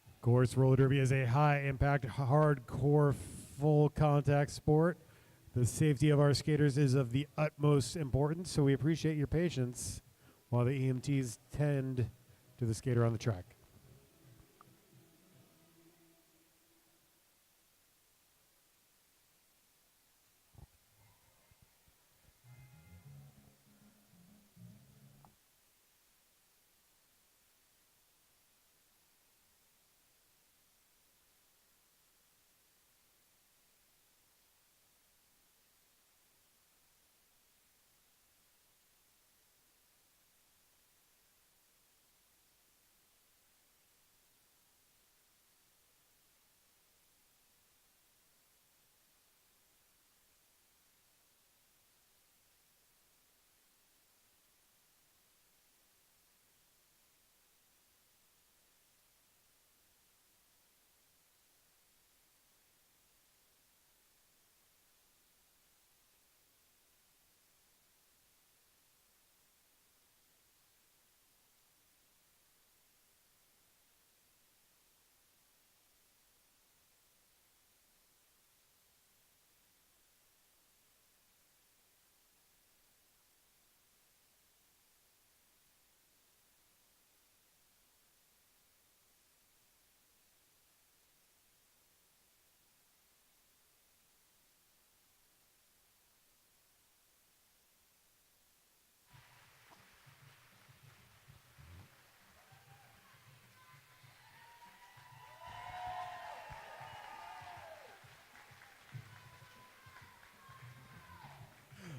Of course, roller derby is a high-impact, hardcore, full-contact sport. The safety of our skaters is of the utmost importance, so we appreciate your patience while the EMTs tend to the skater on the track.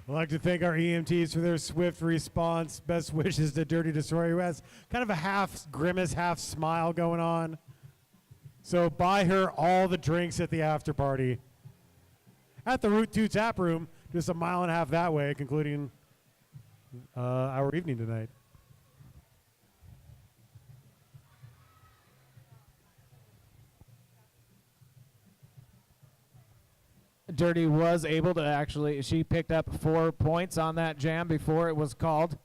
I'd like to thank our EMTs for their swift response. Best wishes to Dirty Destroyer, who has kind of a half grimace, half smile going on. So buy her all the drinks at the after party. At the Route 2 tap room, just a mile and a half that way, concluding our evening tonight. Dirty was able to actually, she picked up 4 points on that jam before it was called.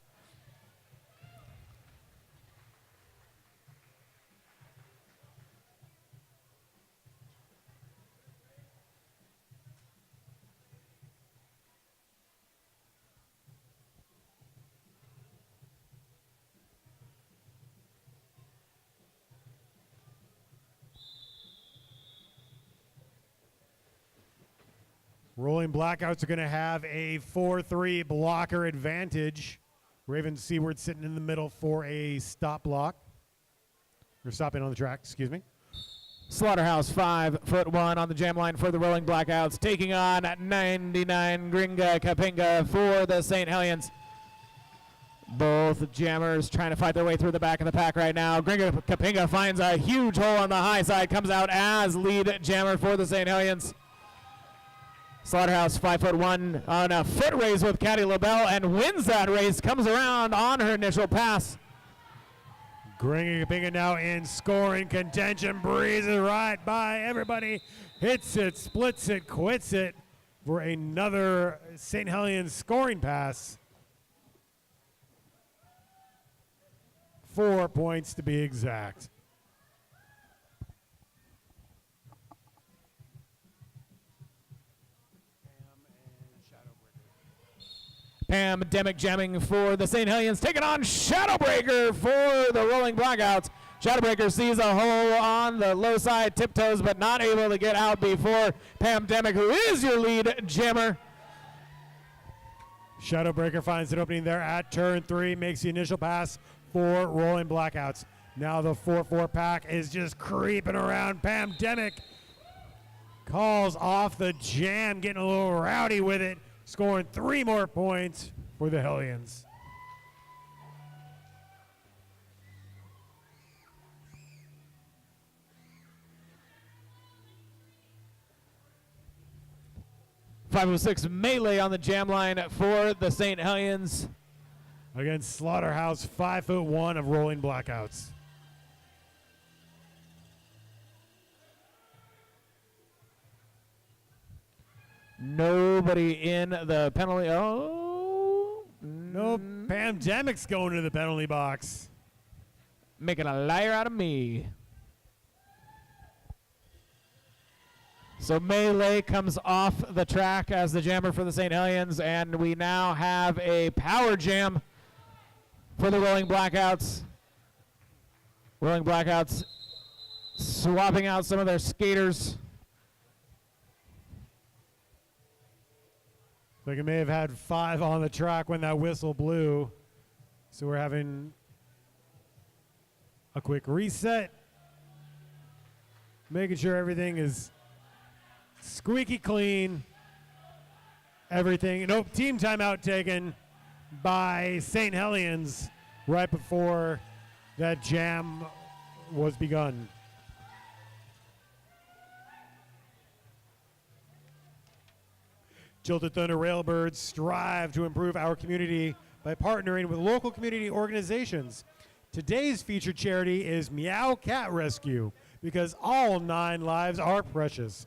Rolling Blackouts are going to have a 4-3 blocker advantage. Raven Seaward sitting in the middle for a stop block. Or stopping on the track, excuse me. Slaughterhouse 5'1" on the jam line for the Rolling Blackouts, taking on 99 Gringa Kapinga for the Saint Hellions. Both jammers trying to fight their way through the back of the pack right now. Gringa Kapinga finds a huge hole on the high side, comes out as lead jammer for the Saint Hellions. Slaughterhouse 5'1" on a foot race with Caddy LaBelle and wins that race, comes around on her initial pass. Gringa Kapinga now in scoring contention, breezes right by everybody, hits it, splits it, quits it for another St. Hellions scoring pass. 4 points to be exact. Pandemic jamming for the St. Hellions, taking on Shadowbreaker for the Rolling Blackouts. Shadowbreaker sees a hole on the low side, tiptoes, but not able to get out before Pandemic, who is your lead jammer. Shadowbreaker finds an opening there at turn 3, makes the initial pass for Rolling Blackouts. Now the 4-4 pack is just creeping around. Pandemic calls off the jam, getting a little rowdy with it, scoring 3 more points for the Hellions. .506 melee on the jam line for the St. Hellions. Against Slaughterhouse, 5'1" of Rolling Blackouts. Nobody in the penalty. Oh. No, Pandemic's going to the penalty box. Making a liar out of me. So Melee comes off the track as the jammer for the St. Hellions, and we now have a power jam for the Rolling Blackouts. Rolling Blackouts swapping out some of their skaters. Like it may have had 5 on the track when that whistle blew. So we're having a quick reset. Making sure everything is squeaky clean. Everything. Nope, team timeout taken by St. Hellions right before that jam was begun. Jilted Thunder Railbirds strive to improve our community by partnering with local community organizations. Today's featured charity is Meow Cat Rescue, because all 9 lives are precious.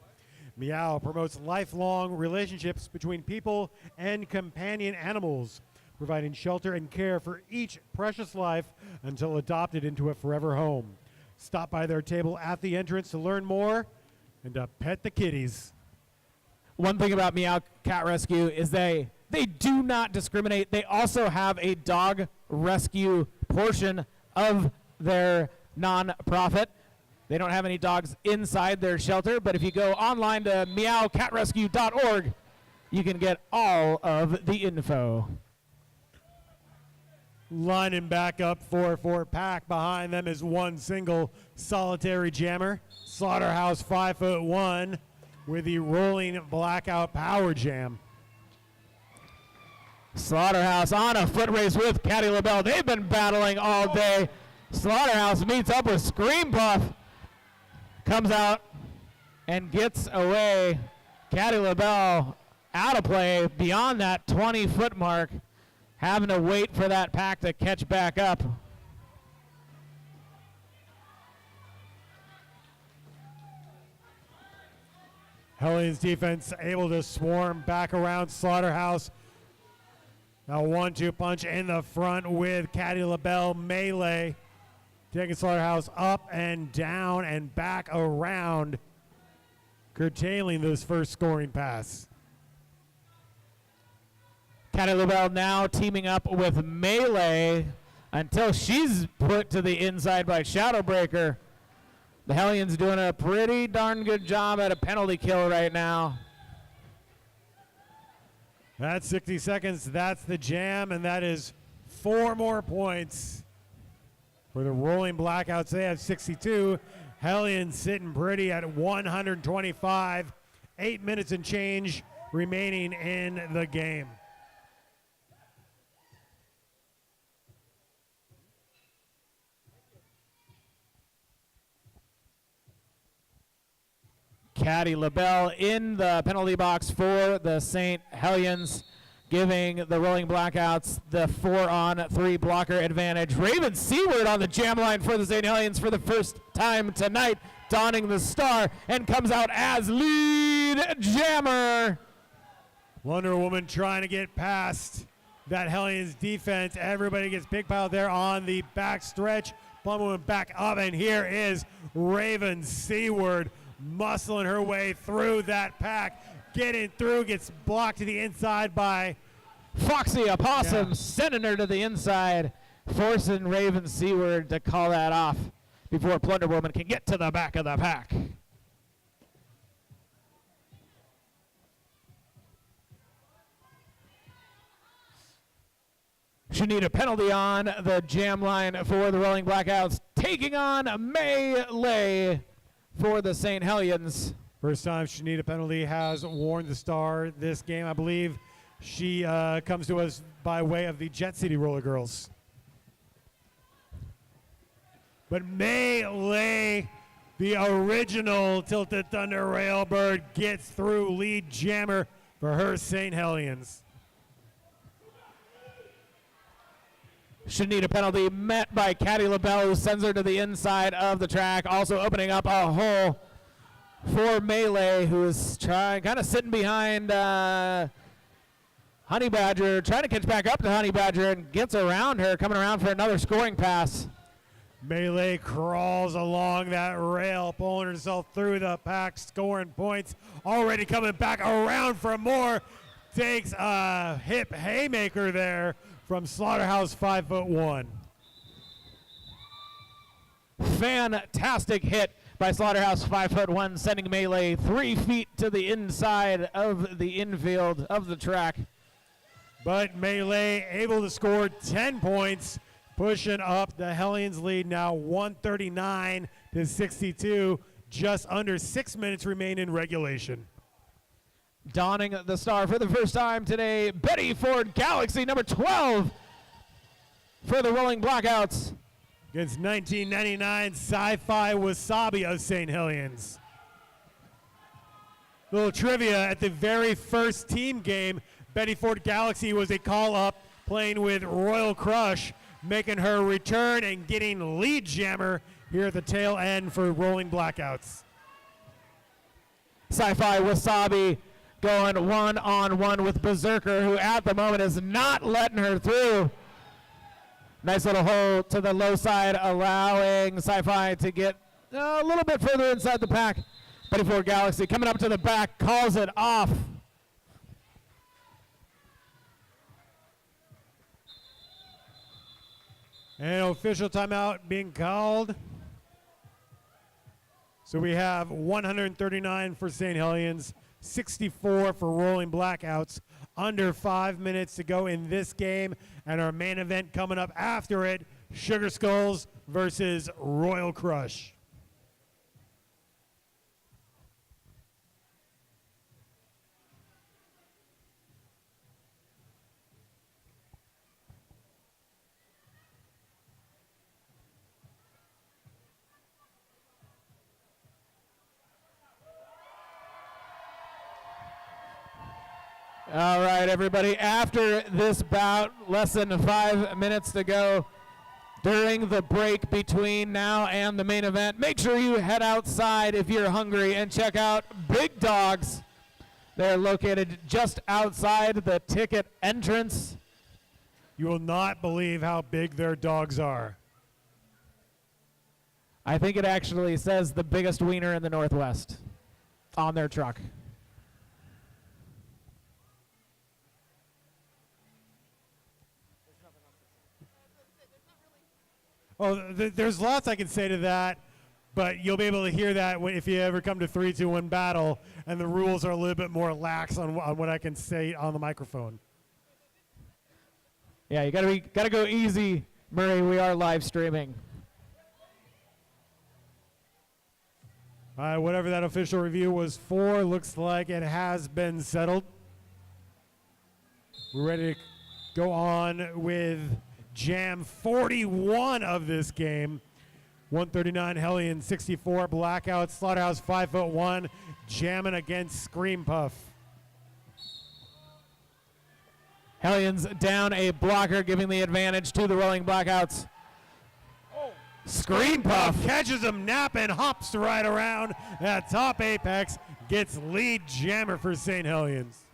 Meow promotes lifelong relationships between people and companion animals, providing shelter and care for each precious life until adopted into a forever home. Stop by their table at the entrance to learn more and to pet the kitties. One thing about Meow Cat Rescue is they do not discriminate. They also have a dog rescue portion of their nonprofit. They don't have any dogs inside their shelter, but if you go online to meowcatrescue.org, you can get all of the info. Lining back up 4-4 pack. Behind them is one single solitary jammer. Slaughterhouse 5'1" with the Rolling Blackout Power Jam. Slaughterhouse on a foot race with Caddy LaBelle. They've been battling all day. Slaughterhouse meets up with Scream Puff. Comes out and gets away. Caddy LaBelle out of play beyond that 20-foot mark, having to wait for that pack to catch back up. Hellions defense able to swarm back around Slaughterhouse. Now 1-2 punch in the front with Caddy LaBelle melee. Taking Slaughterhouse up and down and back around, curtailing this first scoring pass. Caddy LaBelle now teaming up with Melee until she's put to the inside by Shadowbreaker. The Hellions doing a pretty darn good job at a penalty kill right now. That's 60 seconds. That's the jam, and that is 4 more points for the Rolling Blackouts. They have 62. Hellions sitting pretty at 125. 8 minutes and change remaining in the game. Caddy LaBelle in the penalty box for the Saint Hellions, giving the Rolling Blackouts the 4-on-3 blocker advantage. Raven Seaward on the jam line for the Saint Hellions for the first time tonight, donning the star, and comes out as lead jammer. Wonder Woman trying to get past that Hellions defense. Everybody gets big pile there on the back stretch. Wonder Woman back up, and here is Raven Seaward muscling her way through that pack, getting through, gets blocked to the inside by Foxy Opossum, sending her to the inside, forcing Raven Seaward to call that off before Plunder Woman can get to the back of the pack. Should need a penalty on the jam line for the Rolling Blackouts, taking on Melee for the Saint Hellions. First time Shanita Penalty has worn the star this game. I believe she comes to us by way of the Jet City Roller Girls. But Melee, the original Tilted Thunder Railbird, gets through lead jammer for her Saint Hellions. Should need a penalty met by Caddy LaBelle, who sends her to the inside of the track, also opening up a hole for Melee, who is kind of sitting behind Honey Badger, trying to catch back up to Honey Badger, and gets around her, coming around for another scoring pass. Melee crawls along that rail, pulling herself through the pack, scoring points. Already coming back around for more. Takes a hip haymaker there from Slaughterhouse 5'1". Fantastic hit by Slaughterhouse 5'1", sending Melee 3 feet to the inside of the infield of the track. But Melee able to score 10 points, pushing up the Hellions lead now 139 to 62. Just under 6 minutes remain in regulation. Donning the star for the first time today, Betty Ford Galaxy, number 12 for the Rolling Blackouts. Against 1999 Sci-Fi Wasabi of Saint Hellions. Little trivia, at the very first team game, Betty Ford Galaxy was a call-up playing with Royal Crush, making her return and getting lead jammer here at the tail end for Rolling Blackouts. Sci-Fi Wasabi going one-on-one with Berserker, who at the moment is not letting her through. Nice little hole to the low side, allowing Sci-Fi to get a little bit further inside the pack. Betty Ford Galaxy coming up to the back, calls it off. And official timeout being called. So we have 139 for Saint Hellions, 64 for Rolling Blackouts. Under 5 minutes to go in this game, and our main event coming up after it, Sugar Skulls versus Royal Crush. All right, everybody. After this bout, less than 5 minutes to go, during the break between now and the main event. Make sure you head outside if you're hungry and check out Big Dogs. They're located just outside the ticket entrance. You will not believe how big their dogs are. I think it actually says the biggest wiener in the Northwest on their truck. Oh, there's lots I can say to that, but you'll be able to hear that if you ever come to 3, 2, 1 battle, and the rules are a little bit more lax on what I can say on the microphone. Yeah, you gotta go easy, Murray. We are live streaming. Whatever that official review was for, looks like it has been settled. We're ready to go on with Jam 41 of this game. 139 Hellions, 64 Blackouts, Slaughterhouse 5'1", jamming against Scream Puff. Hellions down a blocker, giving the advantage to the Rolling Blackouts. Scream Puff catches him napping, hops right around at top apex, gets lead jammer for Saint Hellions.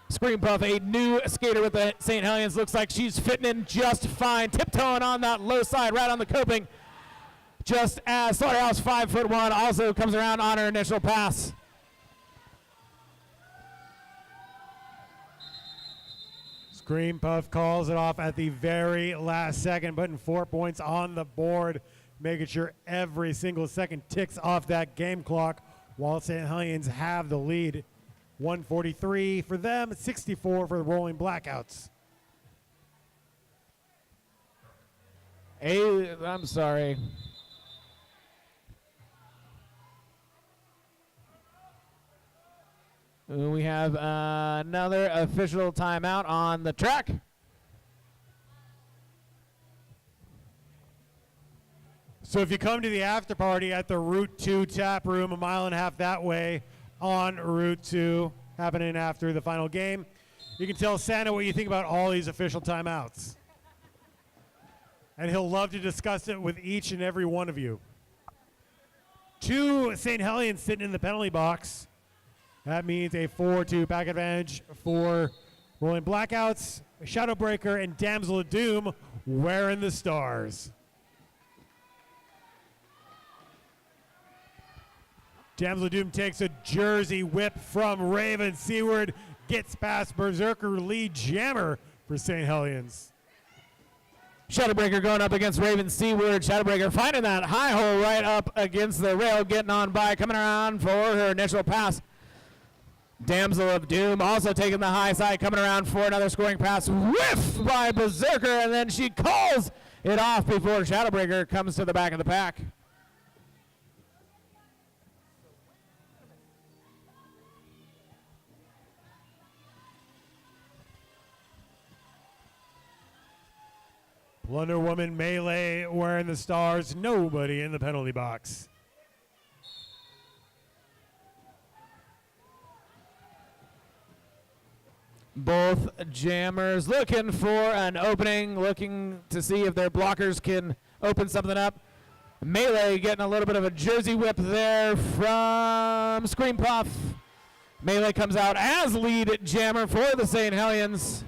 Scream Puff, a new skater with the Saint Hellions, looks like she's fitting in just fine. Tiptoeing on that low side, right on the coping. Just as Slaughterhouse 5'1" also comes around on her initial pass. Scream Puff calls it off at the very last second, putting 4 points on the board, making sure every single second ticks off that game clock while Saint Hellions have the lead. 143 for them, 64 for the Rolling Blackouts. I'm sorry. We have another official timeout on the track. So if you come to the after party at the Route 2 tap room, a mile and a half that way on Route 2, happening after the final game, you can tell Santa what you think about all these official timeouts. And he'll love to discuss it with each and every one of you. 2 Saint Hellions sitting in the penalty box. That means a 4-2 pack advantage for Rolling Blackouts, Shadowbreaker, and Damsel of Doom wearing the stars. Damsel of Doom takes a Jersey whip from Raven Seaward, gets past Berserker lead jammer for Saint Hellions. Shadowbreaker going up against Raven Seaward. Shadowbreaker finding that high hole right up against the rail, getting on by, coming around for her initial pass. Damsel of Doom also taking the high side, coming around for another scoring pass. Whiff by Berserker, and then she calls it off before Shadowbreaker comes to the back of the pack. Wonder Woman melee wearing the stars, nobody in the penalty box. Both jammers looking for an opening, looking to see if their blockers can open something up. Melee getting a little bit of a Jersey whip there from Scream Puff. Melee comes out as lead jammer for the Saint Hellions.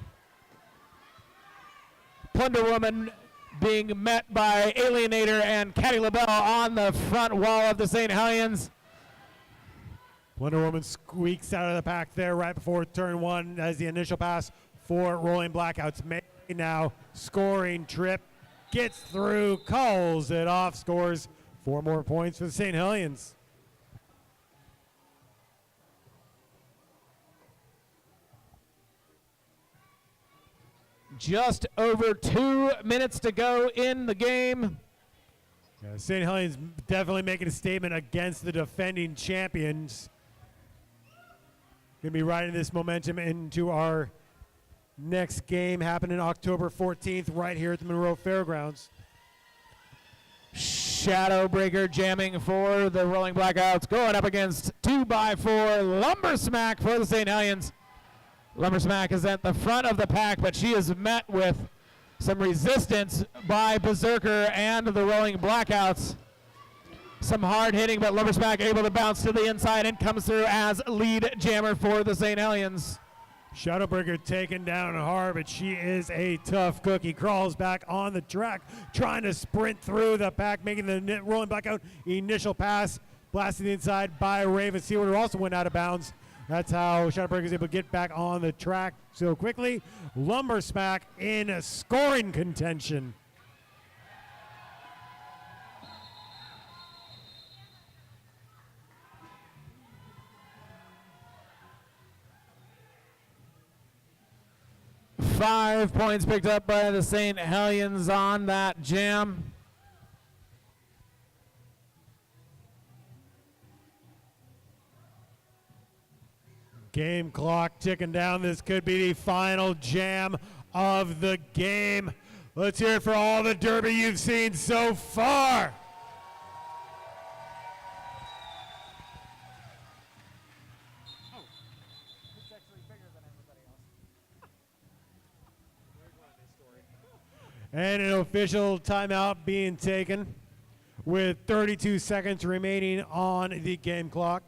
Plunder Woman being met by Alienator and Caddy LaBelle on the front wall of the Saint Hellions. Wonder Woman squeaks out of the pack there right before turn 1 as the initial pass for Rolling Blackouts. May now scoring trip, gets through, calls it off, scores 4 more points for the Saint Hellions. Just over 2 minutes to go in the game. Yeah, Saint Hellions definitely making a statement against the defending champions. Going to be riding this momentum into our next game happening October 14th right here at the Monroe Fairgrounds. Shadowbreaker jamming for the Rolling Blackouts, going up against 2x4 Lumber Smack for the Saint Hellions. Lumbersmack is at the front of the pack, but she is met with some resistance by Berserker and the Rolling Blackouts. Some hard hitting, but Lumbersmack able to bounce to the inside and comes through as lead jammer for the Saint Hellions. Shadowbreaker taken down hard, but she is a tough cookie. Crawls back on the track, trying to sprint through the pack, making the Rolling Blackout initial pass. Blasted the inside by Raven. Seawater also went out of bounds. That's how Shadowbreaker is able to get back on the track so quickly. Lumbersmack in scoring contention. Five points picked up by the Saint Hellions on that jam. Game clock ticking down. This could be the final jam of the game. Let's hear it for all the derby you've seen so far. And an official timeout being taken with 32 seconds remaining on the game clock.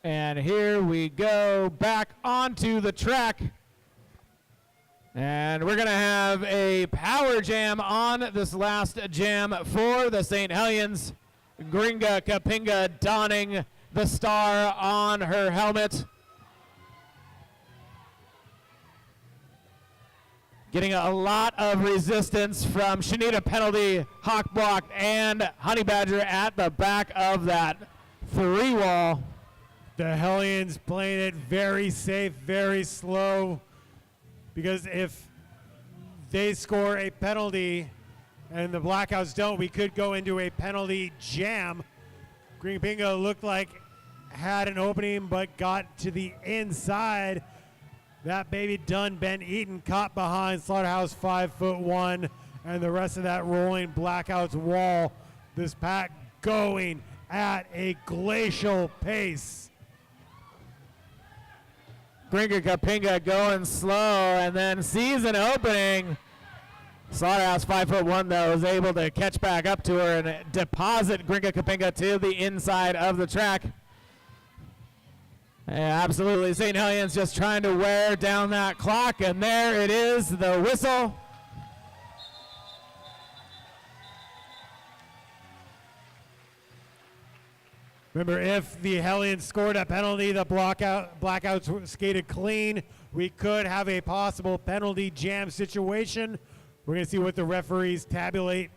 And here we go back onto the track. And we're going to have a power jam on this last jam for the Saint Hellions. Gringa Kapinga donning the star on her helmet. Getting a lot of resistance from Shanita Penalty, Hawk Block, and Honey Badger at the back of that three wall. The Hellions playing it very safe, very slow, because if they score a penalty and the Blackouts don't, we could go into a penalty jam. Green Pingo looked like had an opening but got to the inside. That baby done been eaten, caught behind Slaughterhouse 5'1", and the rest of that Rolling Blackouts wall. This pack going at a glacial pace. Gringa Kapinga going slow and then sees an opening. Slaughterhouse 5'1", though, is able to catch back up to her and deposit Gringa Kapinga to the inside of the track. Yeah, absolutely. St. Hellions just trying to wear down that clock, and there it is, the whistle. Remember, if the Hellions scored a penalty, the Blackouts skated clean. We could have a possible penalty jam situation. We're going to see what the referees tabulate.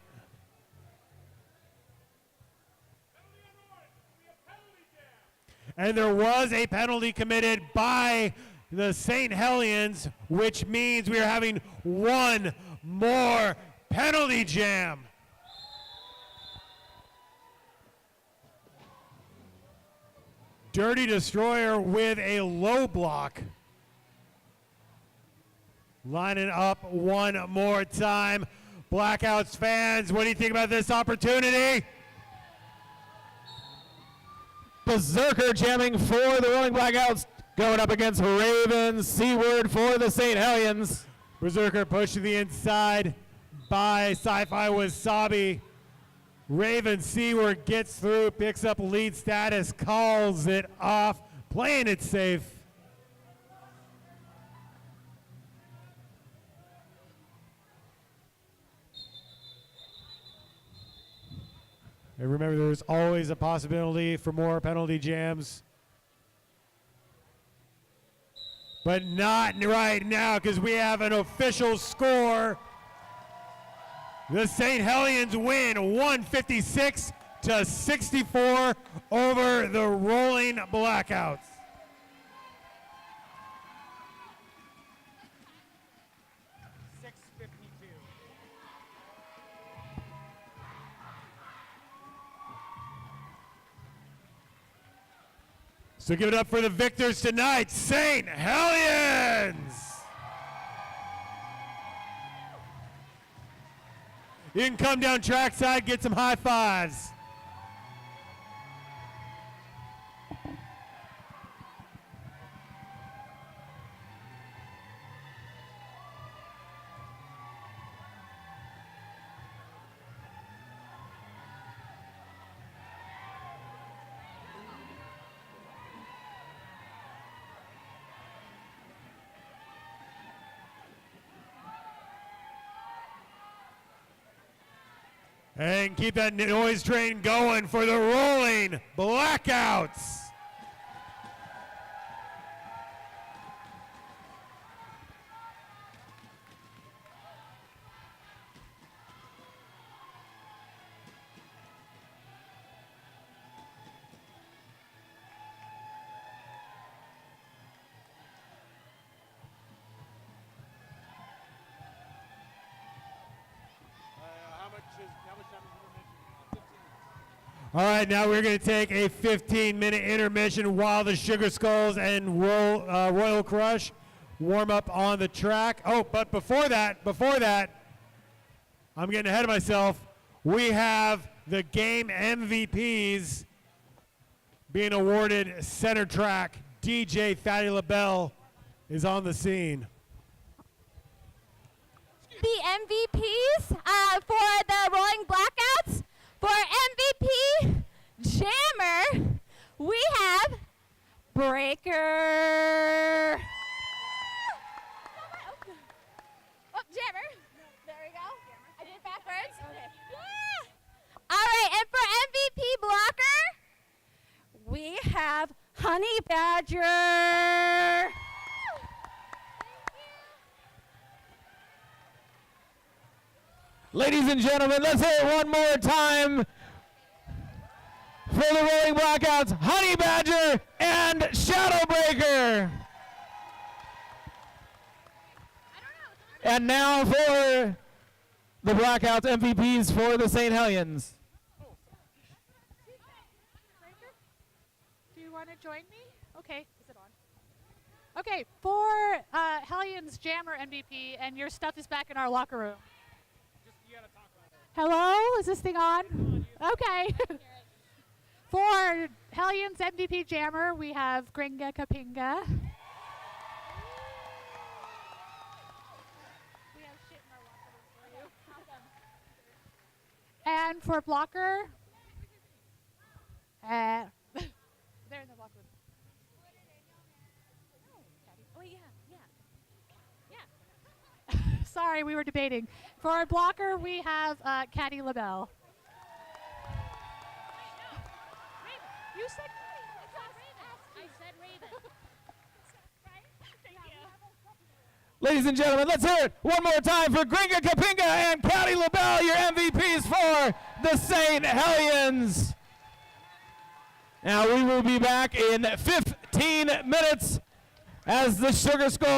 And there was a penalty committed by the Saint Hellions, which means we are having one more penalty jam. Dirty Destroyer with a low block. Lining up one more time. Blackouts fans, what do you think about this opportunity? Berserker jamming for the Rolling Blackouts, going up against Raven Seaward for the St. Hellions. Berserker pushed to the inside by Sci-Fi Wasabi. Raven Seaward gets through, picks up lead status, calls it off, playing it safe. And remember, there's always a possibility for more penalty jams. But not right now, because we have an official score. The Saint Hellions win 156-64 over the Rolling Blackouts. So give it up for the victors tonight, Saint Hellions! You can come down trackside, get some high fives. And keep that noise train going for the Rolling Blackouts. All right, now we're going to take a 15-minute intermission while the Sugar Skulls and Royal Crush warm up on the track. Oh, but before that, I'm getting ahead of myself. We have the game MVPs being awarded center track. DJ Fatty LaBelle is on the scene. The MVPs for the Rolling Blackouts. For MVP Jammer, we have Breaker. Oh, Jammer. There we go. I did it backwards. Okay. Yeah. All right, and for MVP Blocker, we have Honey Badger. Ladies and gentlemen, let's hear it one more time for the Rolling Blackouts, Honey Badger and Shadowbreaker. And now for the Blackouts MVPs for the Saint Hellions. Do you want to join me? Okay. Is it on? Okay, for Hellions Jammer MVP, and your stuff is back in our locker room. Hello? Is this thing on? Okay. For Hellions MVP Jammer, we have Gringa Kapinga. We have shit in our locker room for you. And for Blocker, they're in the locker room. Oh, yeah. Sorry, we were debating. For our Blocker, we have Caddy LaBelle. You said Raven. I said Raven. Thank you. Ladies and gentlemen, let's hear it one more time for Gringa Kapinga and Caddy LaBelle, your MVPs for the Saint Hellions. Now we will be back in 15 minutes as the Sugar Skull